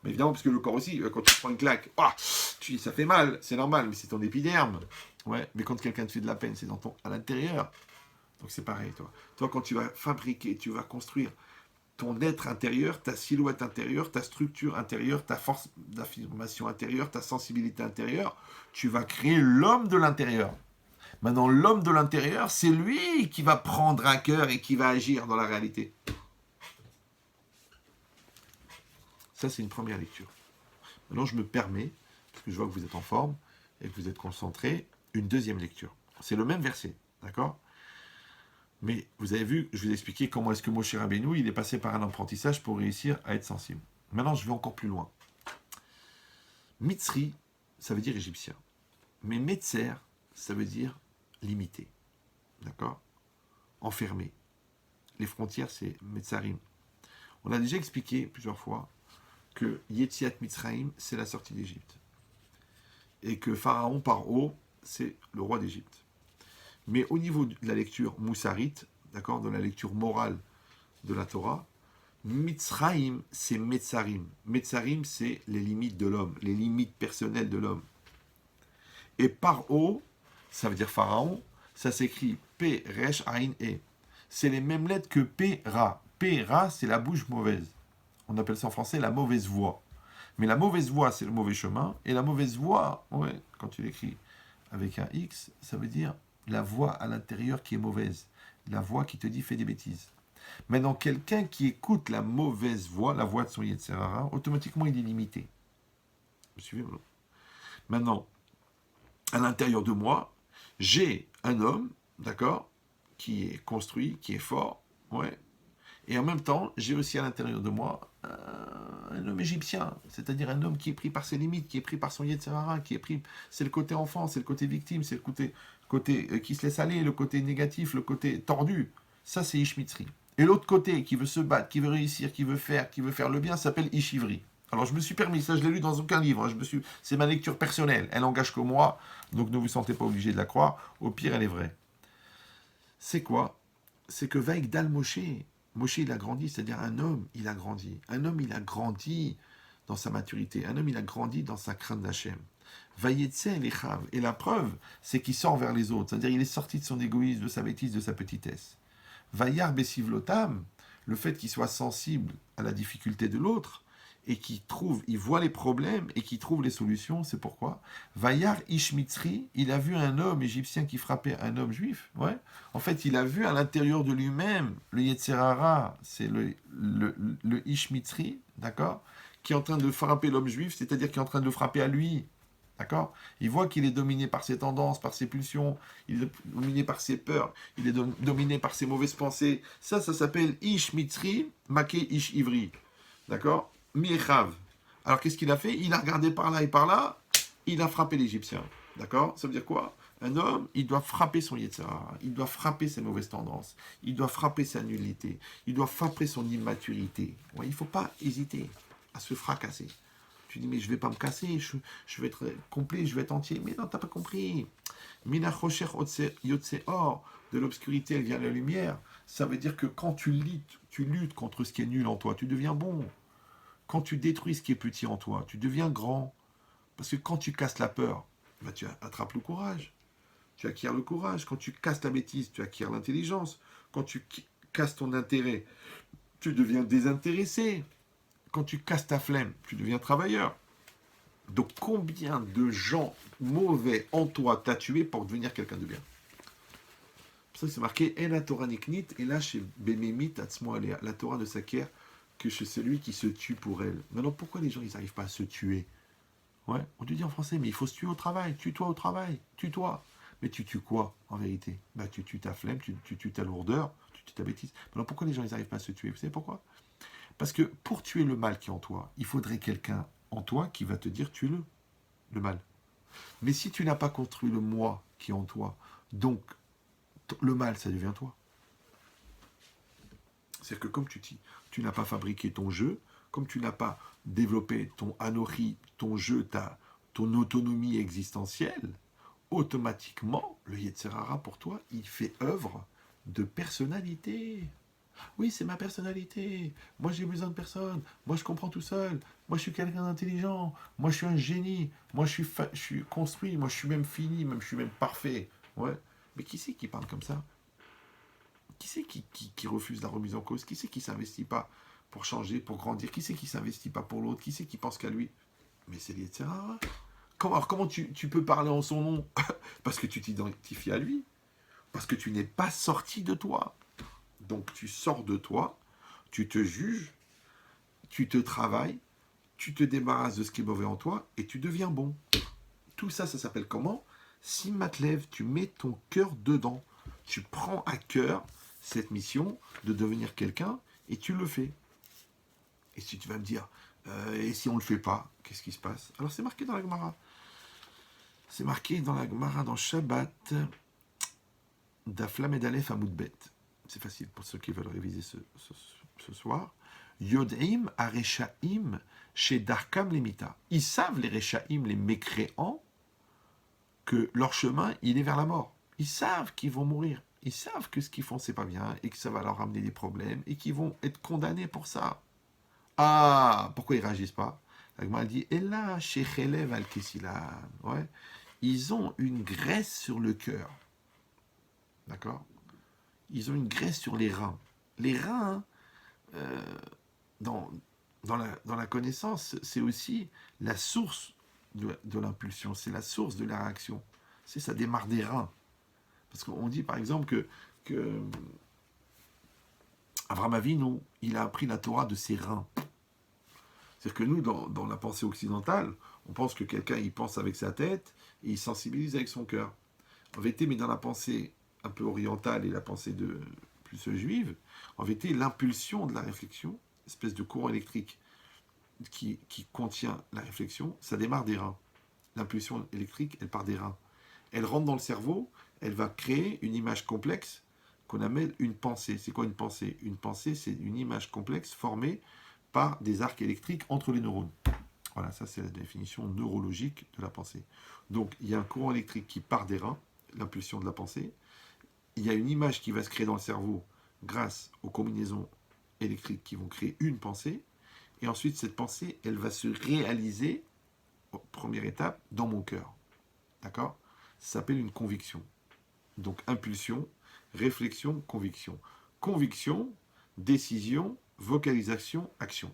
Mais évidemment, parce que le corps aussi, quand tu prends une claque, ça fait mal, c'est normal, mais c'est ton épiderme. Ouais, mais quand quelqu'un te fait de la peine, c'est à l'intérieur. Donc c'est pareil, toi. Toi, quand tu vas fabriquer, tu vas construire ton être intérieur, ta silhouette intérieure, ta structure intérieure, ta force d'affirmation intérieure, ta sensibilité intérieure, tu vas créer l'homme de l'intérieur. Maintenant, l'homme de l'intérieur, c'est lui qui va prendre un cœur et qui va agir dans la réalité. Ça, c'est une première lecture. Maintenant, je me permets, parce que je vois que vous êtes en forme et que vous êtes concentrés, une deuxième lecture. C'est le même verset, d'accord? Mais vous avez vu, je vous ai expliqué comment est-ce que Moshe Rabbeinu, il est passé par un apprentissage pour réussir à être sensible. Maintenant, je vais encore plus loin. Mitzri, ça veut dire égyptien. Mais Metzer, ça veut dire limité. D'accord? Enfermé. Les frontières, c'est Metzarim. On a déjà expliqué plusieurs fois que Yetziat Mitzraïm, c'est la sortie d'Égypte. Et que Pharaon par haut, c'est le roi d'Égypte. Mais au niveau de la lecture moussarite, d'accord, de la lecture morale de la Torah, Mitzraïm, c'est Metzarim. Metzarim, c'est les limites de l'homme, les limites personnelles de l'homme. Et par haut, ça veut dire Pharaon, ça s'écrit P, Resh, Ain, E. C'est les mêmes lettres que P, Ra. P, Ra, c'est la bouche mauvaise. On appelle ça en français la mauvaise voix. Mais la mauvaise voix, c'est le mauvais chemin. Et la mauvaise voix, ouais, quand tu l'écris avec un X, ça veut dire la voix à l'intérieur qui est mauvaise. La voix qui te dit fais des bêtises. Maintenant, quelqu'un qui écoute la mauvaise voix, la voix de son Yetzer Hara, automatiquement il est limité. Vous suivez? Maintenant, à l'intérieur de moi, j'ai un homme, d'accord, qui est construit, qui est fort, ouais. Et en même temps, j'ai aussi à l'intérieur de moi un homme égyptien, c'est-à-dire un homme qui est pris par ses limites, qui est pris par son Yetzer Hara, qui est pris, c'est le côté enfant, c'est le côté victime, c'est le côté qui se laisse aller, le côté négatif, le côté tordu. Ça, c'est Ishmitzri. Et l'autre côté, qui veut se battre, qui veut réussir, qui veut faire le bien, s'appelle Ishivri. Alors je me suis permis, ça je l'ai lu dans aucun livre, c'est ma lecture personnelle, elle n'engage que moi, donc ne vous sentez pas obligé de la croire, au pire elle est vraie. C'est quoi? C'est que Vaïgdal Moshe, Moshe il a grandi, c'est-à-dire un homme il a grandi, un homme il a grandi dans sa maturité, un homme il a grandi dans sa crainte d'Hachem. Vayetse Lechav, et la preuve c'est qu'il sort vers les autres, c'est-à-dire il est sorti de son égoïsme, de sa bêtise, de sa petitesse. Vayar Besivlotam, le fait qu'il soit sensible à la difficulté de l'autre, et il voit les problèmes et qui trouve les solutions, c'est pourquoi Vayar Ishmitzri, il a vu un homme égyptien qui frappait un homme juif, ouais. En fait, il a vu à l'intérieur de lui-même, le Yetzer Hara, c'est le Ishmitzri, d'accord, qui est en train de frapper l'homme juif, c'est-à-dire qui est en train de le frapper à lui, d'accord. Il voit qu'il est dominé par ses tendances, par ses pulsions, il est dominé par ses peurs, il est dominé par ses mauvaises pensées. Ça s'appelle Ishmitzri, Maké Ish Ivri, d'accord. Mi'echav. Alors qu'est-ce qu'il a fait? Il a regardé par là et par là, il a frappé l'Égyptien. D'accord? Ça veut dire quoi? Un homme, il doit frapper son Yetzer Hara, il doit frapper ses mauvaises tendances, il doit frapper sa nullité, il doit frapper son immaturité. Ouais, il ne faut pas hésiter à se fracasser. Tu dis, mais je ne vais pas me casser, je vais être complet, je vais être entier. Mais non, tu n'as pas compris. Mina chosher yotse or, de l'obscurité, elle vient la lumière. Ça veut dire que quand tu luttes contre ce qui est nul en toi, tu deviens bon. Quand tu détruis ce qui est petit en toi, tu deviens grand. Parce que quand tu casses la peur, bah, tu attrapes le courage. Tu acquiers le courage. Quand tu casses la bêtise, tu acquiers l'intelligence. Quand tu casses ton intérêt, tu deviens désintéressé. Quand tu casses ta flemme, tu deviens travailleur. Donc combien de gens mauvais en toi t'as tué pour devenir quelqu'un de bien? Pour ça c'est marqué « En la Torah niknit » et là chez Bémémit Atzmo Alea. La Torah ne s'acquiert que chez celui qui se tue pour elle. Maintenant, pourquoi les gens ils n'arrivent pas à se tuer? Ouais, on te dit en français, mais il faut se tuer au travail. Tue-toi au travail. Tue-toi. Mais tu tues quoi, en vérité? Bah, tu tues ta flemme, tu tues ta lourdeur, tu tues ta bêtise. Maintenant, pourquoi les gens ils n'arrivent pas à se tuer? Vous savez pourquoi? Parce que pour tuer le mal qui est en toi, il faudrait quelqu'un en toi qui va te dire tue-le, le mal. Mais si tu n'as pas construit le moi qui est en toi, donc le mal, ça devient toi. C'est-à-dire que comme tu n'as pas fabriqué ton jeu, comme tu n'as pas développé ton anochi, ton jeu, ton autonomie existentielle, automatiquement, le Yetzer Hara pour toi, il fait œuvre de personnalité. Oui, c'est ma personnalité. Moi, j'ai besoin de personne. Moi, je comprends tout seul. Moi, je suis quelqu'un d'intelligent. Moi, je suis un génie. Moi, je suis construit. Moi, je suis même fini. Même, je suis même parfait. Ouais. Mais qui c'est qui parle comme ça? Qui c'est qui refuse la remise en cause? Qui c'est qui s'investit pas pour changer, pour grandir? Qui c'est qui s'investit pas pour l'autre? Qui c'est qui pense qu'à lui? Mais c'est l'Yetzirah. Comment tu peux parler en son nom? Parce que tu t'identifies à lui. Parce que tu n'es pas sorti de toi. Donc tu sors de toi, tu te juges, tu te travailles, tu te débarrasses de ce qui est mauvais en toi et tu deviens bon. Tout ça, ça s'appelle comment? Si Matlev, tu mets ton cœur dedans. Tu prends à cœur cette mission de devenir quelqu'un et tu le fais. Et si tu vas me dire, et si on ne le fait pas, qu'est-ce qui se passe? Alors c'est marqué dans la Gemara. C'est marqué dans la Gemara, dans Shabbat, d'Aflam et d'Alef à Moudbet. C'est facile pour ceux qui veulent réviser ce soir. Yod'im areshaim chez Darkam Lemita. Ils savent, les Reshaim, les mécréants, que leur chemin, il est vers la mort. Ils savent qu'ils vont mourir. Ils savent que ce qu'ils font, c'est pas bien et que ça va leur ramener des problèmes et qu'ils vont être condamnés pour ça. Ah, pourquoi ils réagissent pas? La dit, et là, chez Chelev al-Kessilam, ouais, ils ont une graisse sur le cœur. D'accord? Ils ont une graisse sur les reins. Les reins, dans la connaissance, c'est aussi la source de l'impulsion, c'est la source de la réaction. Ça démarre des reins. Parce qu'on dit par exemple que Avraham Avinu, il a appris la Torah de ses reins. C'est-à-dire que nous, dans la pensée occidentale, on pense que quelqu'un, il pense avec sa tête et il sensibilise avec son cœur. En vérité, mais dans la pensée un peu orientale et la pensée de plus juive, en vérité, l'impulsion de la réflexion, espèce de courant électrique qui contient la réflexion, ça démarre des reins. L'impulsion électrique, elle part des reins. Elle rentre dans le cerveau, elle va créer une image complexe qu'on appelle une pensée. C'est quoi une pensée? Une pensée, c'est une image complexe formée par des arcs électriques entre les neurones. Voilà, ça c'est la définition neurologique de la pensée. Donc, il y a un courant électrique qui part des reins, l'impulsion de la pensée. Il y a une image qui va se créer dans le cerveau grâce aux combinaisons électriques qui vont créer une pensée. Et ensuite, cette pensée, elle va se réaliser, première étape, dans mon cœur. D'accord? Ça s'appelle une conviction. Donc, impulsion, réflexion, conviction. Conviction, décision, vocalisation, action.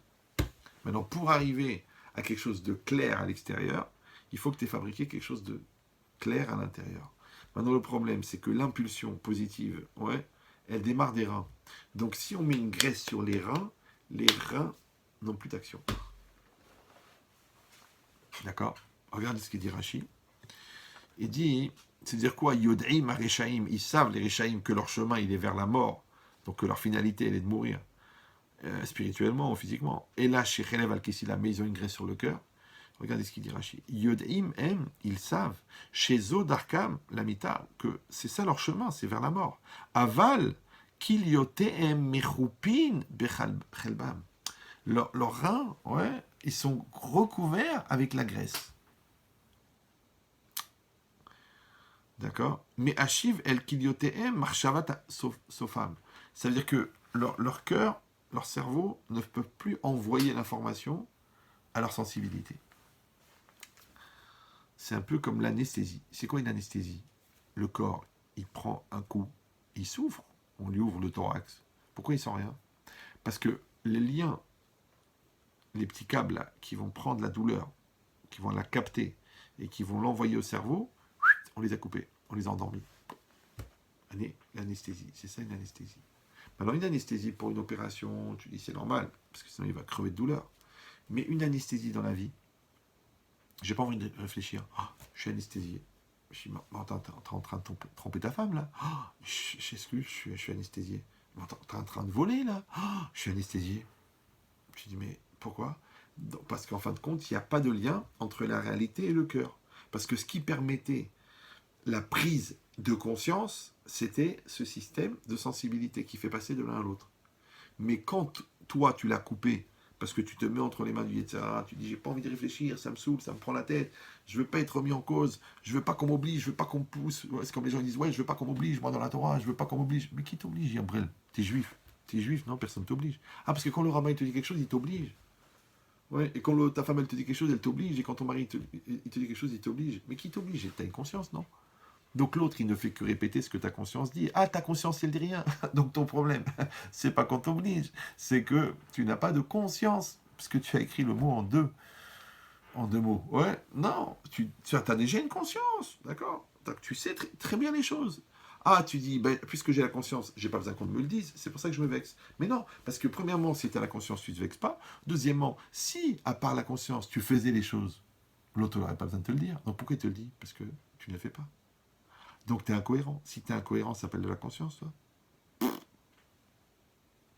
Maintenant, pour arriver à quelque chose de clair à l'extérieur, il faut que tu aies fabriqué quelque chose de clair à l'intérieur. Maintenant, le problème, c'est que l'impulsion positive, ouais, elle démarre des reins. Donc, si on met une graisse sur les reins n'ont plus d'action. D'accord? Regardez ce qu'il dit Rashi. Il dit, c'est-à-dire quoi? Yod'im areshaim, ils savent, les Reshaim, que leur chemin, il est vers la mort. Donc, que leur finalité, elle est de mourir. Spirituellement ou physiquement. Et là, chez Chelev al-Kessilam, mais ils ont une graisse sur le cœur. Regardez ce qu'il dit Rashi. Yod'im ils savent, chez Zodarkam, l'amita, que c'est ça leur chemin, c'est vers la mort. Aval, kilioteem mechupin bechelbam. Leurs reins, ouais, ils sont recouverts avec la graisse. D'accord? Mais Ashiv el kilioteem marchavat sofam. Ça veut dire que leur cœur, leur cerveau ne peuvent plus envoyer l'information à leur sensibilité. C'est un peu comme l'anesthésie. C'est quoi une anesthésie? Le corps, il prend un coup, il souffre, on lui ouvre le thorax. Pourquoi il sent rien? Parce que les liens, les petits câbles là, qui vont prendre la douleur, qui vont la capter et qui vont l'envoyer au cerveau, on les a coupés, on les a endormis. L'anesthésie, c'est ça une anesthésie. Alors une anesthésie pour une opération, tu dis c'est normal, parce que sinon il va crever de douleur. Mais une anesthésie dans la vie, j'ai pas envie de réfléchir. Oh, je suis anesthésié. Je dis, t'es en train de tromper ta femme là? Oh, j'excuse, je suis anesthésié. T'es en train de voler là? Oh, je suis anesthésié. Je dis, mais pourquoi? Parce qu'en fin de compte, il n'y a pas de lien entre la réalité et le cœur. Parce que ce qui permettait la prise de conscience, c'était ce système de sensibilité qui fait passer de l'un à l'autre. Mais quand toi, tu l'as coupé, parce que tu te mets entre les mains du Yetzirah, tu dis, j'ai pas envie de réfléchir, ça me saoule, ça me prend la tête, je veux pas être remis en cause, je veux pas qu'on m'oblige, je veux pas qu'on me pousse. C'est comme les gens disent, ouais, je veux pas qu'on m'oblige, moi dans la Torah, je veux pas qu'on m'oblige. Mais qui t'oblige, Yabrel? T'es juif. Tu es juif, non, personne ne t'oblige. Ah, parce que quand le rabbin il te dit quelque chose, il t'oblige. Ouais, et quand ta femme elle te dit quelque chose, elle t'oblige. Et quand ton mari il te dit quelque chose, il t'oblige. Mais qui t'oblige? T'as une conscience, non? Donc l'autre, il ne fait que répéter ce que ta conscience dit. Ah, ta conscience, elle dit rien. Donc ton problème, c'est pas qu'on t'oblige, c'est que tu n'as pas de conscience. Parce que tu as écrit le mot en deux mots. Ouais, non, tu as déjà une conscience, d'accord? Tu sais très bien les choses. Ah, tu dis, ben, puisque j'ai la conscience, j'ai pas besoin qu'on me le dise, c'est pour ça que je me vexe. Mais non, parce que premièrement, si tu as la conscience, tu ne te vexes pas. Deuxièmement, si, à part la conscience, tu faisais les choses, l'autre n'aurait pas besoin de te le dire. Donc pourquoi il te le dit? Parce que tu ne le fais pas. Donc tu es incohérent. Si tu es incohérent, ça s'appelle de la conscience, toi.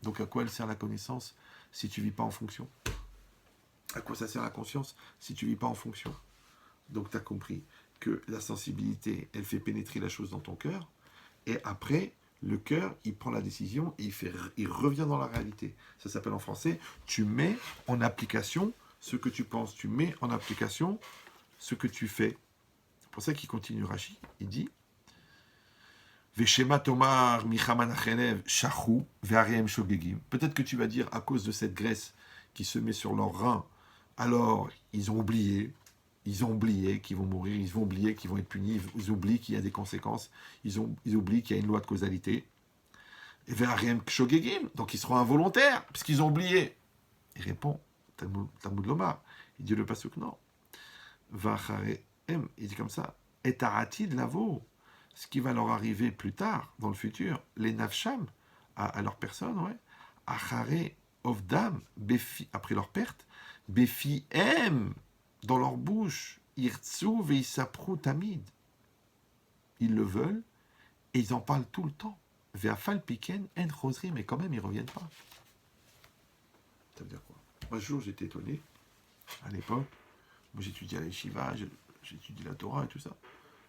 Donc à quoi elle sert la connaissance si tu ne vis pas en fonction? À quoi ça sert la conscience si tu ne vis pas en fonction? Donc tu as compris que la sensibilité, elle fait pénétrer la chose dans ton cœur, et après, le cœur, il prend la décision et il revient dans la réalité. Ça s'appelle en français, tu mets en application ce que tu penses, tu mets en application ce que tu fais. C'est pour ça qu'il continue Rashi, il dit Veshema Tomar Michaman Achelev Shachou Ve'ariem Shogegim. Peut-être que tu vas dire, à cause de cette graisse qui se met sur leurs reins, alors ils ont oublié qu'ils vont mourir, ils ont oublié qu'ils vont être punis, ils oublient qu'il y a des conséquences, ils oublient qu'il y a une loi de causalité. Et Ve'ariem Shogegim, donc ils seront involontaires, puisqu'ils ont oublié. Il répond, Talmud Lomar, il dit le pasuk non. Vachareem, il dit comme ça, et aratid lavo. Ce qui va leur arriver plus tard, dans le futur, les nafsham, à leur personne, ouais, achare ovdam, befi, après leur perte, befi em, dans leur bouche, irtsu veisaprou tamid. Ils le veulent, et ils en parlent tout le temps. Veafal piken en chosri, mais quand même, ils ne reviennent pas. Ça veut dire quoi? Un jour, j'étais étonné, à l'époque, moi j'étudiais à l'Yeshiva, j'étudiais la Torah et tout ça.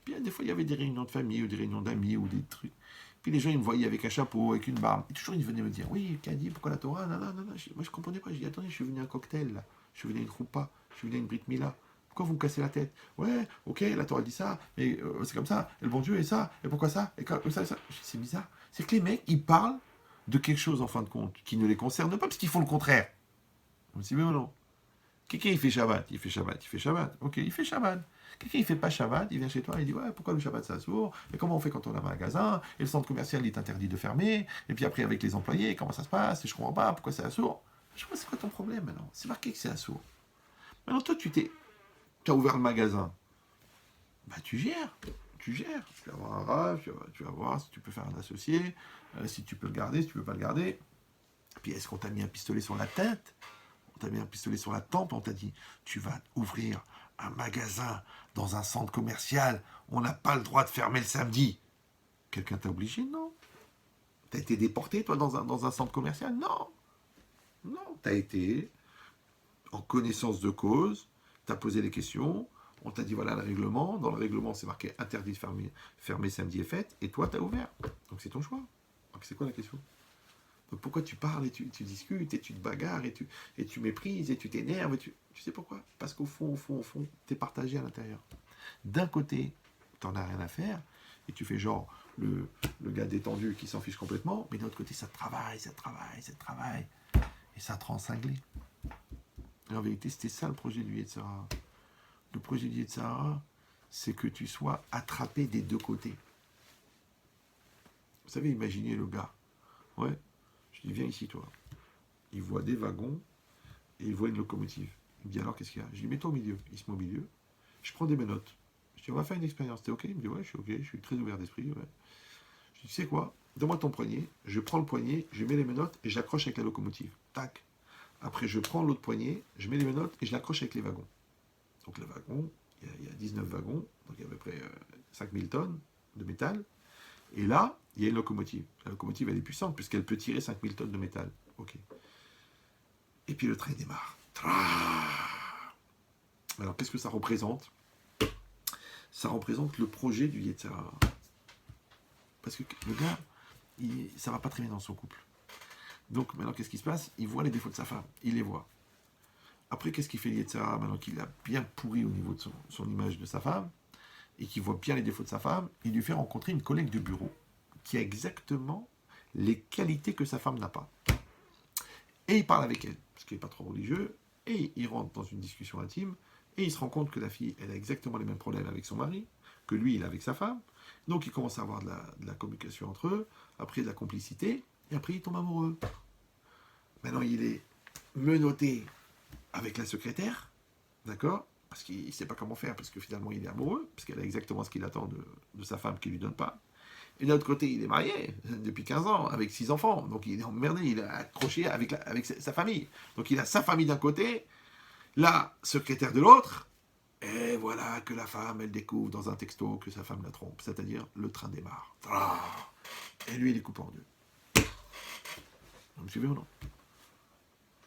Puis des fois, il y avait des réunions de famille ou des réunions d'amis ou des trucs. Puis les gens, ils me voyaient avec un chapeau, avec une barbe. Et toujours, ils venaient me dire, oui, Kadi, pourquoi la Torah? Non, non, non, non. Moi, je comprenais pas. Je dis, attendez, je suis venu à un cocktail, là. Je suis venu à une choupa. Je suis venu à une Brit Mila. Pourquoi vous me cassez la tête? Ouais, ok, la Torah dit ça, mais c'est comme ça. Et le bon Dieu est ça. Et pourquoi ça? Et comme ça, ça. C'est bizarre. C'est que les mecs, ils parlent de quelque chose, en fin de compte, qui ne les concerne pas, parce qu'ils font le contraire. Vous me dites, oui ou non? Quelqu'un, il fait Shabbat. Il fait Shabbat. Il fait Shabbat. Ok, il fait Shabbat. Quelqu'un il fait pas Shabbat, il vient chez toi, il dit ouais, pourquoi le Shabbat ça s'ouvre? Et comment on fait quand on a un magasin? Et le centre commercial il est interdit de fermer? Et puis après avec les employés, comment ça se passe? Et je comprends pas, pourquoi c'est assourd? Je vois c'est quoi ton problème maintenant? C'est marqué que c'est assourd. Maintenant toi tu as ouvert le magasin, bah tu gères. Tu gères. Tu vas avoir un rave, tu vas voir si tu peux faire un associé, si tu peux le garder, si tu peux pas le garder. Puis est-ce qu'on t'a mis un pistolet sur la tête? On t'a mis un pistolet sur la tempe, on t'a dit tu vas ouvrir un magasin dans un centre commercial, on n'a pas le droit de fermer le samedi. Quelqu'un t'a obligé? Non. T'as été déporté, toi, dans un centre commercial? Non. Non. T'as été en connaissance de cause, t'as posé des questions, on t'a dit voilà le règlement, dans le règlement c'est marqué interdit de fermer samedi et fête, et toi t'as ouvert. Donc c'est ton choix. Donc c'est quoi la question? Donc pourquoi tu parles et tu discutes et tu te bagarres et tu méprises et tu t'énerves tu sais pourquoi? Parce qu'au fond, t'es partagé à l'intérieur. D'un côté, t'en as rien à faire et tu fais genre le gars détendu qui s'en fiche complètement, mais de l'autre côté, ça te travaille et ça te rend cinglé. Et en vérité, c'était ça le projet du Yetzirah. Le projet du Yetzirah, c'est que tu sois attrapé des deux côtés. Vous savez, imaginez le gars. Ouais. Je dis, viens ici, toi. Il voit des wagons et il voit une locomotive. Il me dit, alors, qu'est-ce qu'il y a? Je dis, mets-toi au milieu. Il se met au milieu. Je prends des menottes. Je dis, on va faire une expérience. T'es OK? Il me dit, ouais, je suis OK. Je suis très ouvert d'esprit. Ouais. Je dis, tu sais quoi? Donne-moi ton poignet. Je prends le poignet, je mets les menottes et j'accroche avec la locomotive. Tac. Après, je prends l'autre poignet, je mets les menottes et je l'accroche avec les wagons. Donc, les wagons, il y a 19 wagons. Donc, il y a à peu près 5000 tonnes de métal. Et là, il y a une locomotive. La locomotive, elle est puissante puisqu'elle peut tirer 5000 tonnes de métal. Ok. Et puis le train démarre. Alors, qu'est-ce que ça représente? Ça représente le projet du Yetzirah. Parce que le gars, ça va pas très bien dans son couple. Donc, maintenant, qu'est-ce qui se passe? Il voit les défauts de sa femme. Il les voit. Après, qu'est-ce qu'il fait le Yetzirah maintenant qu'il a bien pourri au niveau de son image de sa femme et qu'il voit bien les défauts de sa femme? Il lui fait rencontrer une collègue de bureau qui a exactement les qualités que sa femme n'a pas. Et il parle avec elle, parce qu'il n'est pas trop religieux, et il rentre dans une discussion intime, et il se rend compte que la fille, elle a exactement les mêmes problèmes avec son mari, que lui, il a avec sa femme. Donc il commence à avoir de la communication entre eux, après de la complicité, et après il tombe amoureux. Maintenant, il est menotté avec la secrétaire, d'accord? Parce qu'il ne sait pas comment faire, parce que finalement il est amoureux, parce qu'elle a exactement ce qu'il attend de sa femme qui ne lui donne pas. Et d'un autre côté, il est marié depuis 15 ans, avec 6 enfants. Donc il est emmerdé, il est accroché avec sa famille. Donc il a sa famille d'un côté, la secrétaire de l'autre, et voilà que la femme, elle découvre dans un texto que sa femme la trompe. C'est-à-dire, le train démarre. Et lui, il est coupé en deux. Vous me suivez ou non?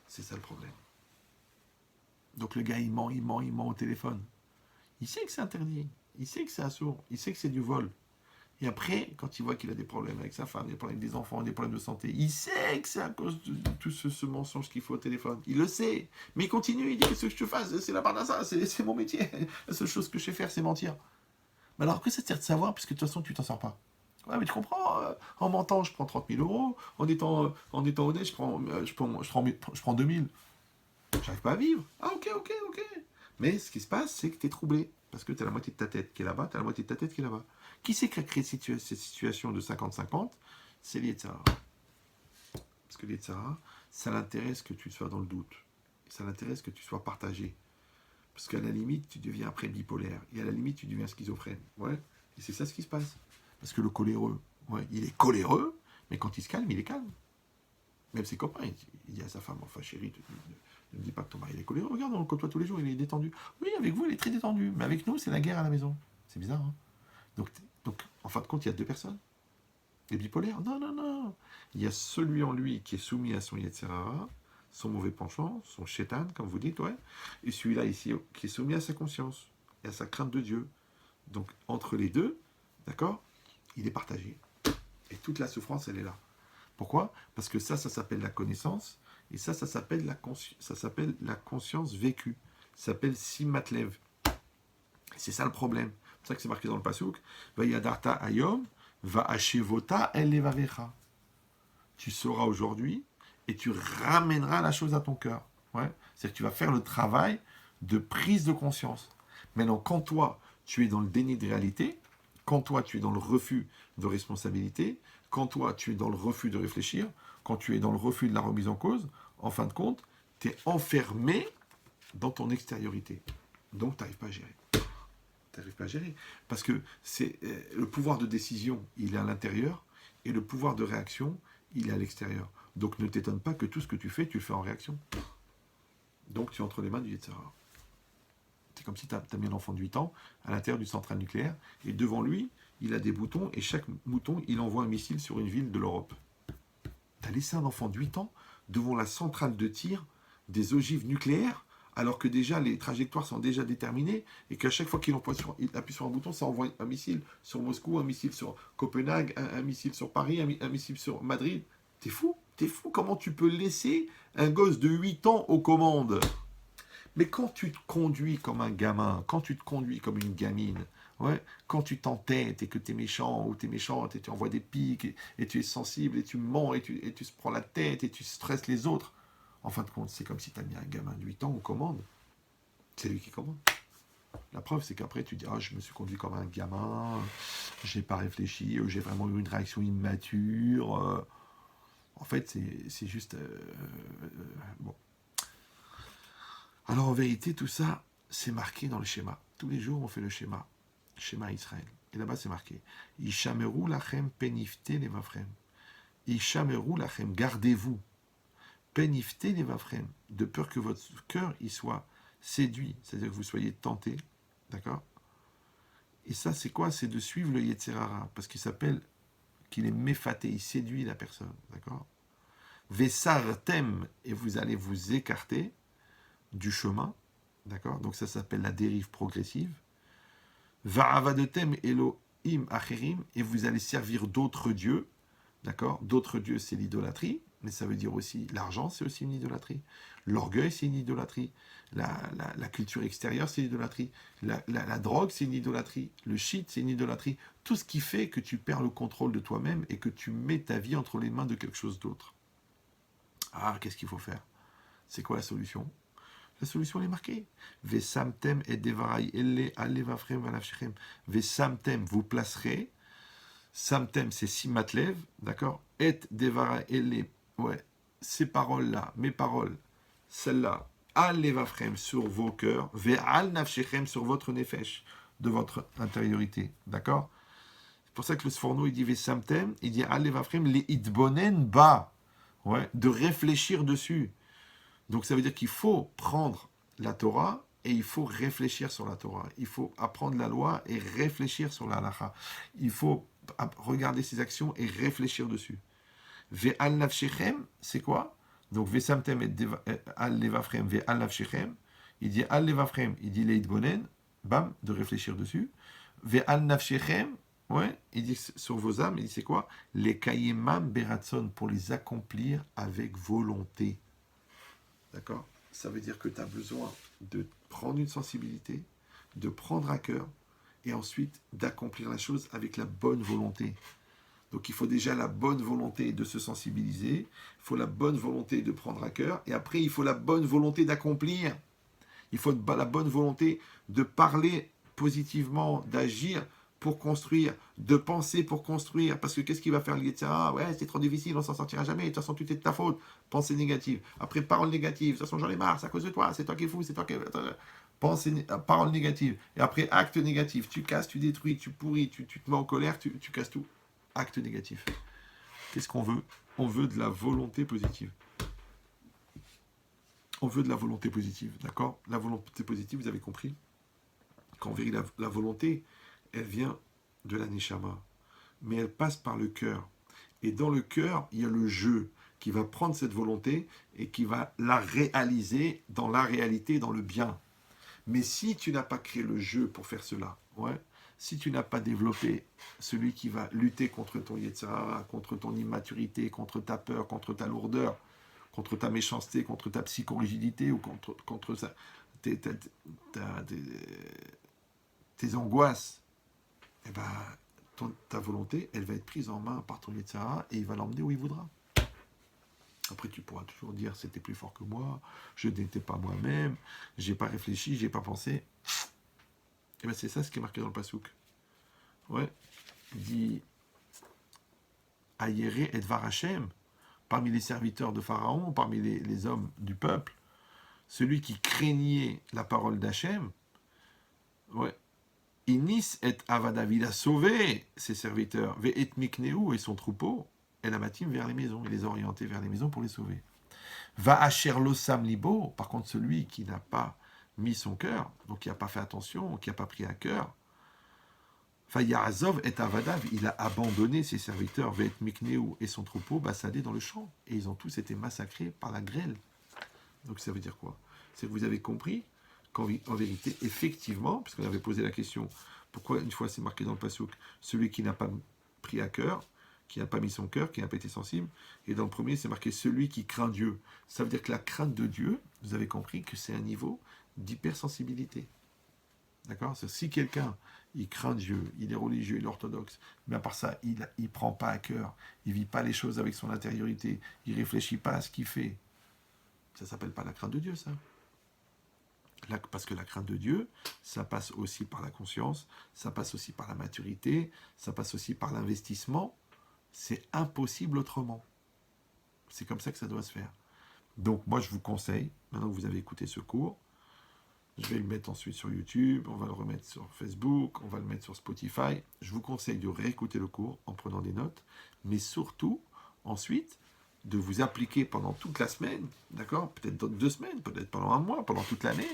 C'est ça le problème. Donc le gars, il ment au téléphone. Il sait que c'est interdit. Il sait que c'est assourd. Il sait que c'est du vol. Et après, quand il voit qu'il a des problèmes avec sa femme, des problèmes avec des enfants, des problèmes de santé, il sait que c'est à cause de tout ce mensonge qu'il faut au téléphone. Il le sait. Mais il continue, il dit, qu'est-ce que je te fasse? C'est la part de ça, c'est mon métier. La seule chose que je sais faire, c'est mentir. Mais alors, que ça te sert de savoir, puisque de toute façon, tu t'en sors pas? Ouais, mais tu comprends, en mentant, je prends 30 000 euros, en étant honnête, je prends 2 000. J'arrive pas à vivre. Ah, ok. Mais ce qui se passe, c'est que tu es troublé. Parce que tu as la moitié de ta tête qui est là-bas, tu as la moitié de ta tête qui est là-bas. Qui c'est qui a créé cette situation de 50-50? C'est l'Yetzara. Parce que l'Yetzara, ça l'intéresse que tu sois dans le doute. Ça l'intéresse que tu sois partagé. Parce qu'à la limite, tu deviens après bipolaire. Et à la limite, tu deviens schizophrène. Ouais. Et c'est ça ce qui se passe. Parce que le coléreux, ouais, il est coléreux, mais quand il se calme, il est calme. Même ses copains, il dit à sa femme, enfin chérie, ne me dis pas que ton mari est coléreux. Regarde, on le côtoie tous les jours, il est détendu. Oui, avec vous, il est très détendu. Mais avec nous, c'est la guerre à la maison. C'est bizarre, hein? Donc, en fin de compte, il y a deux personnes. Les bipolaires, non. Il y a celui en lui qui est soumis à son Yetzirah, son mauvais penchant, son chétan, comme vous dites, ouais. Et celui-là ici, qui est soumis à sa conscience et à sa crainte de Dieu. Donc, entre les deux, d'accord, il est partagé. Et toute la souffrance, elle est là. Pourquoi? Parce que ça s'appelle la connaissance, et ça s'appelle la conscience vécue. Ça s'appelle Simatlev. C'est ça le problème. C'est ça que c'est marqué dans le Passouk. Vayadarta ayom, va hashevota el levavecha. Tu sauras aujourd'hui, et tu ramèneras la chose à ton cœur. Ouais. C'est-à-dire que tu vas faire le travail de prise de conscience. Maintenant, quand toi, tu es dans le déni de réalité, quand toi, tu es dans le refus de responsabilité, quand toi, tu es dans le refus de réfléchir, quand tu es dans le refus de la remise en cause, en fin de compte, tu es enfermé dans ton extériorité. Donc, tu n'arrives pas à gérer. Tu n'arrives pas à gérer. Parce que c'est, le pouvoir de décision, il est à l'intérieur, et le pouvoir de réaction, il est à l'extérieur. Donc, ne t'étonne pas que tout ce que tu le fais en réaction. Donc, tu es entre les mains du Yetzirah. C'est comme si tu as mis un enfant de 8 ans à l'intérieur d'une centrale nucléaire, et devant lui, il a des boutons, et chaque mouton, il envoie un missile sur une ville de l'Europe. Tu as laissé un enfant de 8 ans devant la centrale de tir des ogives nucléaires, alors que déjà les trajectoires sont déjà déterminées, et qu'à chaque fois qu'il appuie sur un bouton, ça envoie un missile sur Moscou, un missile sur Copenhague, un missile sur Paris, un missile sur Madrid. T'es fou? Comment tu peux laisser un gosse de 8 ans aux commandes? Mais quand tu te conduis comme un gamin, quand tu te conduis comme une gamine, ouais, quand tu t'entêtes et que tu es méchant ou tu es méchante et tu envoies des pics et tu es sensible et tu mens et tu se prends la tête et tu stresses les autres, en fin de compte, c'est comme si tu as mis un gamin de 8 ans aux commandes. C'est lui qui commande. La preuve, c'est qu'après, tu dis, je me suis conduit comme un gamin, je n'ai pas réfléchi, j'ai vraiment eu une réaction immature. En fait, c'est juste... bon. Alors en vérité, tout ça, c'est marqué dans le schéma. Tous les jours, on fait le schéma Israël. Et là-bas, c'est marqué Ishameru lachem penifte levavchem. Ishameru lachem, gardez-vous. Penifte levavchem, de peur que votre cœur y soit séduit, c'est-à-dire que vous soyez tenté. D'accord? Et ça, c'est quoi? C'est de suivre le Yetzirah, parce qu'il est méfaté, il séduit la personne. D'accord? Vesartem, et vous allez vous écarter du chemin, d'accord? Donc ça s'appelle la dérive progressive. Va'avadetem Elohim acherim, et vous allez servir d'autres dieux, d'accord? D'autres dieux, c'est l'idolâtrie, mais ça veut dire aussi l'argent, c'est aussi une idolâtrie. L'orgueil, c'est une idolâtrie. La culture extérieure, c'est une idolâtrie. La drogue, c'est une idolâtrie. Le shit, c'est une idolâtrie. Tout ce qui fait que tu perds le contrôle de toi-même et que tu mets ta vie entre les mains de quelque chose d'autre. Ah, qu'est-ce qu'il faut faire? C'est quoi la solution? La solution, elle est marquée. Vesamtem et devarai elle alevafrem vanafshechem. Vesamtem, vous placerez. Samtem, c'est simatlev, d'accord? Et devara elle, ouais, ces paroles-là, mes paroles, celles-là, alevafrem sur vos cœurs, ve'al nafshechem sur votre nefesh, de votre intériorité, d'accord? C'est pour ça que le Sforno, il dit Vesamtem, il dit alevafrem les idbonen ba, ouais, de réfléchir dessus. Donc ça veut dire qu'il faut prendre la Torah et il faut réfléchir sur la Torah. Il faut apprendre la loi et réfléchir sur la halakha. Il faut regarder ses actions et réfléchir dessus. Ve'al nafshechem, c'est quoi? Donc ve'samtem et al levafrem ve'al nafshechem. Il dit al levafrem, il dit leitbonen, bam, de réfléchir dessus. Ve'al nafshechem, ouais, il dit sur vos âmes, il dit c'est quoi? Les kayemam beratson, pour les accomplir avec volonté. D'accord? Ça veut dire que tu as besoin de prendre une sensibilité, de prendre à cœur, et ensuite d'accomplir la chose avec la bonne volonté. Donc il faut déjà la bonne volonté de se sensibiliser, il faut la bonne volonté de prendre à cœur, et après il faut la bonne volonté d'accomplir. Il faut la bonne volonté de parler positivement, d'agir pour construire, de penser pour construire. Parce que qu'est-ce qui va faire le Yetzirah? Ouais, c'est trop difficile, on s'en sortira jamais. De toute façon, tout est de ta faute. Pensée négative. Après, parole négative. De toute façon, j'en ai marre, c'est à cause de toi. C'est toi qui es fou, c'est toi qui es... Parole négative. Et après, acte négatif. Tu casses, tu détruis, tu pourris, tu te mets en colère, tu casses tout. Acte négatif. Qu'est-ce qu'on veut? On veut de la volonté positive. On veut de la volonté positive, d'accord? La volonté positive, vous avez compris? Qu'en vérité, la volonté, elle vient de la neshama, mais elle passe par le cœur. Et dans le cœur, il y a le jeu qui va prendre cette volonté et qui va la réaliser dans la réalité, dans le bien. Mais si tu n'as pas créé le jeu pour faire cela, ouais, si tu n'as pas développé celui qui va lutter contre ton Yetzirah, contre ton immaturité, contre ta peur, contre ta lourdeur, contre ta méchanceté, contre ta psychorigidité ou contre tes angoisses, eh ben, ta volonté, elle va être prise en main par ton Yetzirah et il va l'emmener où il voudra. Après, tu pourras toujours dire c'était plus fort que moi, je n'étais pas moi-même, j'ai pas réfléchi, j'ai pas pensé. Et bien, c'est ça ce qui est marqué dans le Passouk. Ouais, il dit Ayere et Dvar Hashem, parmi les serviteurs de Pharaon, parmi les hommes du peuple, celui qui craignait la parole d'Hachem, ouais, Inis et Avadav, il a sauvé ses serviteurs, Ve et Mikneu et son troupeau, et la matim vers les maisons, il les a orientés vers les maisons pour les sauver. Va Asher Losam Libo, par contre celui qui n'a pas mis son cœur, donc qui n'a pas fait attention, qui n'a pas pris à cœur, Yaazov et Avadav, il a abandonné ses serviteurs, Ve et Mikneu et son troupeau, Bassadé dans le champ, et ils ont tous été massacrés par la grêle. Donc ça veut dire quoi? C'est que vous avez compris qu'en vérité, effectivement, puisqu'on avait posé la question, pourquoi une fois c'est marqué dans le Passouk, celui qui n'a pas pris à cœur, qui n'a pas mis son cœur, qui n'a pas été sensible, et dans le premier c'est marqué celui qui craint Dieu. Ça veut dire que la crainte de Dieu, vous avez compris que c'est un niveau d'hypersensibilité. D'accord? Si quelqu'un, il craint Dieu, il est religieux, il est orthodoxe, mais à part ça, il ne prend pas à cœur, il ne vit pas les choses avec son intériorité, il ne réfléchit pas à ce qu'il fait, ça ne s'appelle pas la crainte de Dieu, ça. Parce que la crainte de Dieu, ça passe aussi par la conscience, ça passe aussi par la maturité, ça passe aussi par l'investissement. C'est impossible autrement. C'est comme ça que ça doit se faire. Donc moi, je vous conseille, maintenant que vous avez écouté ce cours, je vais le mettre ensuite sur YouTube, on va le remettre sur Facebook, on va le mettre sur Spotify. Je vous conseille de réécouter le cours en prenant des notes, mais surtout, ensuite, de vous appliquer pendant toute la semaine, d'accord? Peut-être dans 2 semaines, peut-être pendant 1 mois, pendant toute l'année,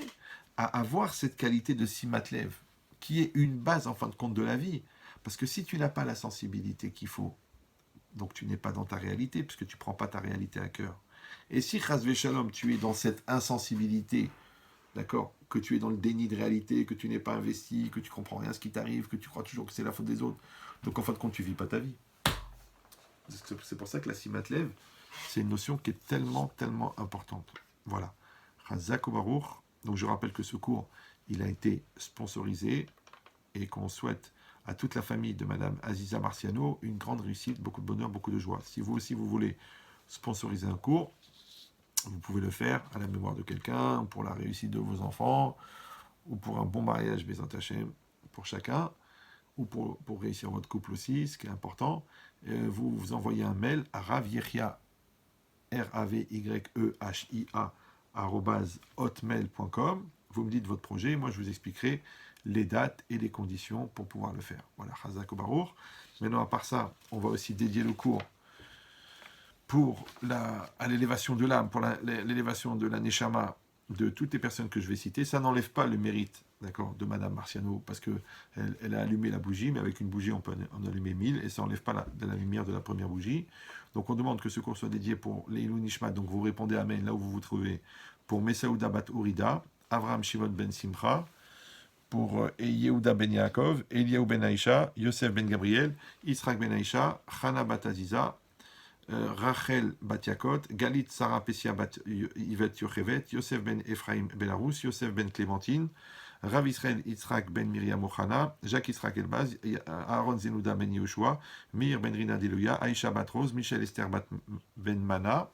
à avoir cette qualité de simatlev, qui est une base, en fin de compte, de la vie. Parce que si tu n'as pas la sensibilité qu'il faut, donc tu n'es pas dans ta réalité, puisque tu ne prends pas ta réalité à cœur. Et si, chas v'shalom, tu es dans cette insensibilité, d'accord, que tu es dans le déni de réalité, que tu n'es pas investi, que tu ne comprends rien à ce qui t'arrive, que tu crois toujours que c'est la faute des autres, donc en fin de compte, tu ne vis pas ta vie. C'est pour ça que la Simatlev, c'est une notion qui est tellement, tellement importante. Voilà. Chazak Baruch. Donc je rappelle que ce cours, il a été sponsorisé et qu'on souhaite à toute la famille de Madame Aziza Marciano une grande réussite, beaucoup de bonheur, beaucoup de joie. Si vous aussi vous voulez sponsoriser un cours, vous pouvez le faire à la mémoire de quelqu'un, pour la réussite de vos enfants, ou pour un bon mariage Bezat Hashem pour chacun, ou pour réussir votre couple aussi, ce qui est important. Vous envoyez un mail à ravyechia, RAVYEHIA, @hotmail.com. Vous me dites votre projet, moi je vous expliquerai les dates et les conditions pour pouvoir le faire. Voilà, Chazak Baruch. Maintenant, à part ça, on va aussi dédier le cours à l'élévation de l'âme, pour l'élévation de la Neshama de toutes les personnes que je vais citer. Ça n'enlève pas le mérite, d'accord, de Madame Marciano, parce qu'elle a allumé la bougie, mais avec une bougie, on peut en allumer 1000, et ça n'enlève pas de la lumière de la première bougie. Donc on demande que ce cours soit dédié pour Leilou Nishmat, donc vous répondez Amen là où vous vous trouvez, pour Mesaouda Bat Urida, Avraham Shimon Ben Simcha, pour Yehuda Ben Yaakov, Eliyahu Ben Aïcha, Yosef Ben Gabriel, Israq Ben Aïcha, Chana Bat Aziza, Rachel Bat Yakot, Galit Sarah Pessia Bat Yvet Yochevet, Yosef Ben Ephraim Belarus, Yosef Ben Clémentine, Rav Israël Yitzhak Ben Miriam Ochana, Jacques Israq Elbaz, Aaron Zenouda Ben Yehoshua, Meir Ben Rina Deluya, Aïcha Bat Rose, Michel Esther Ben Mana,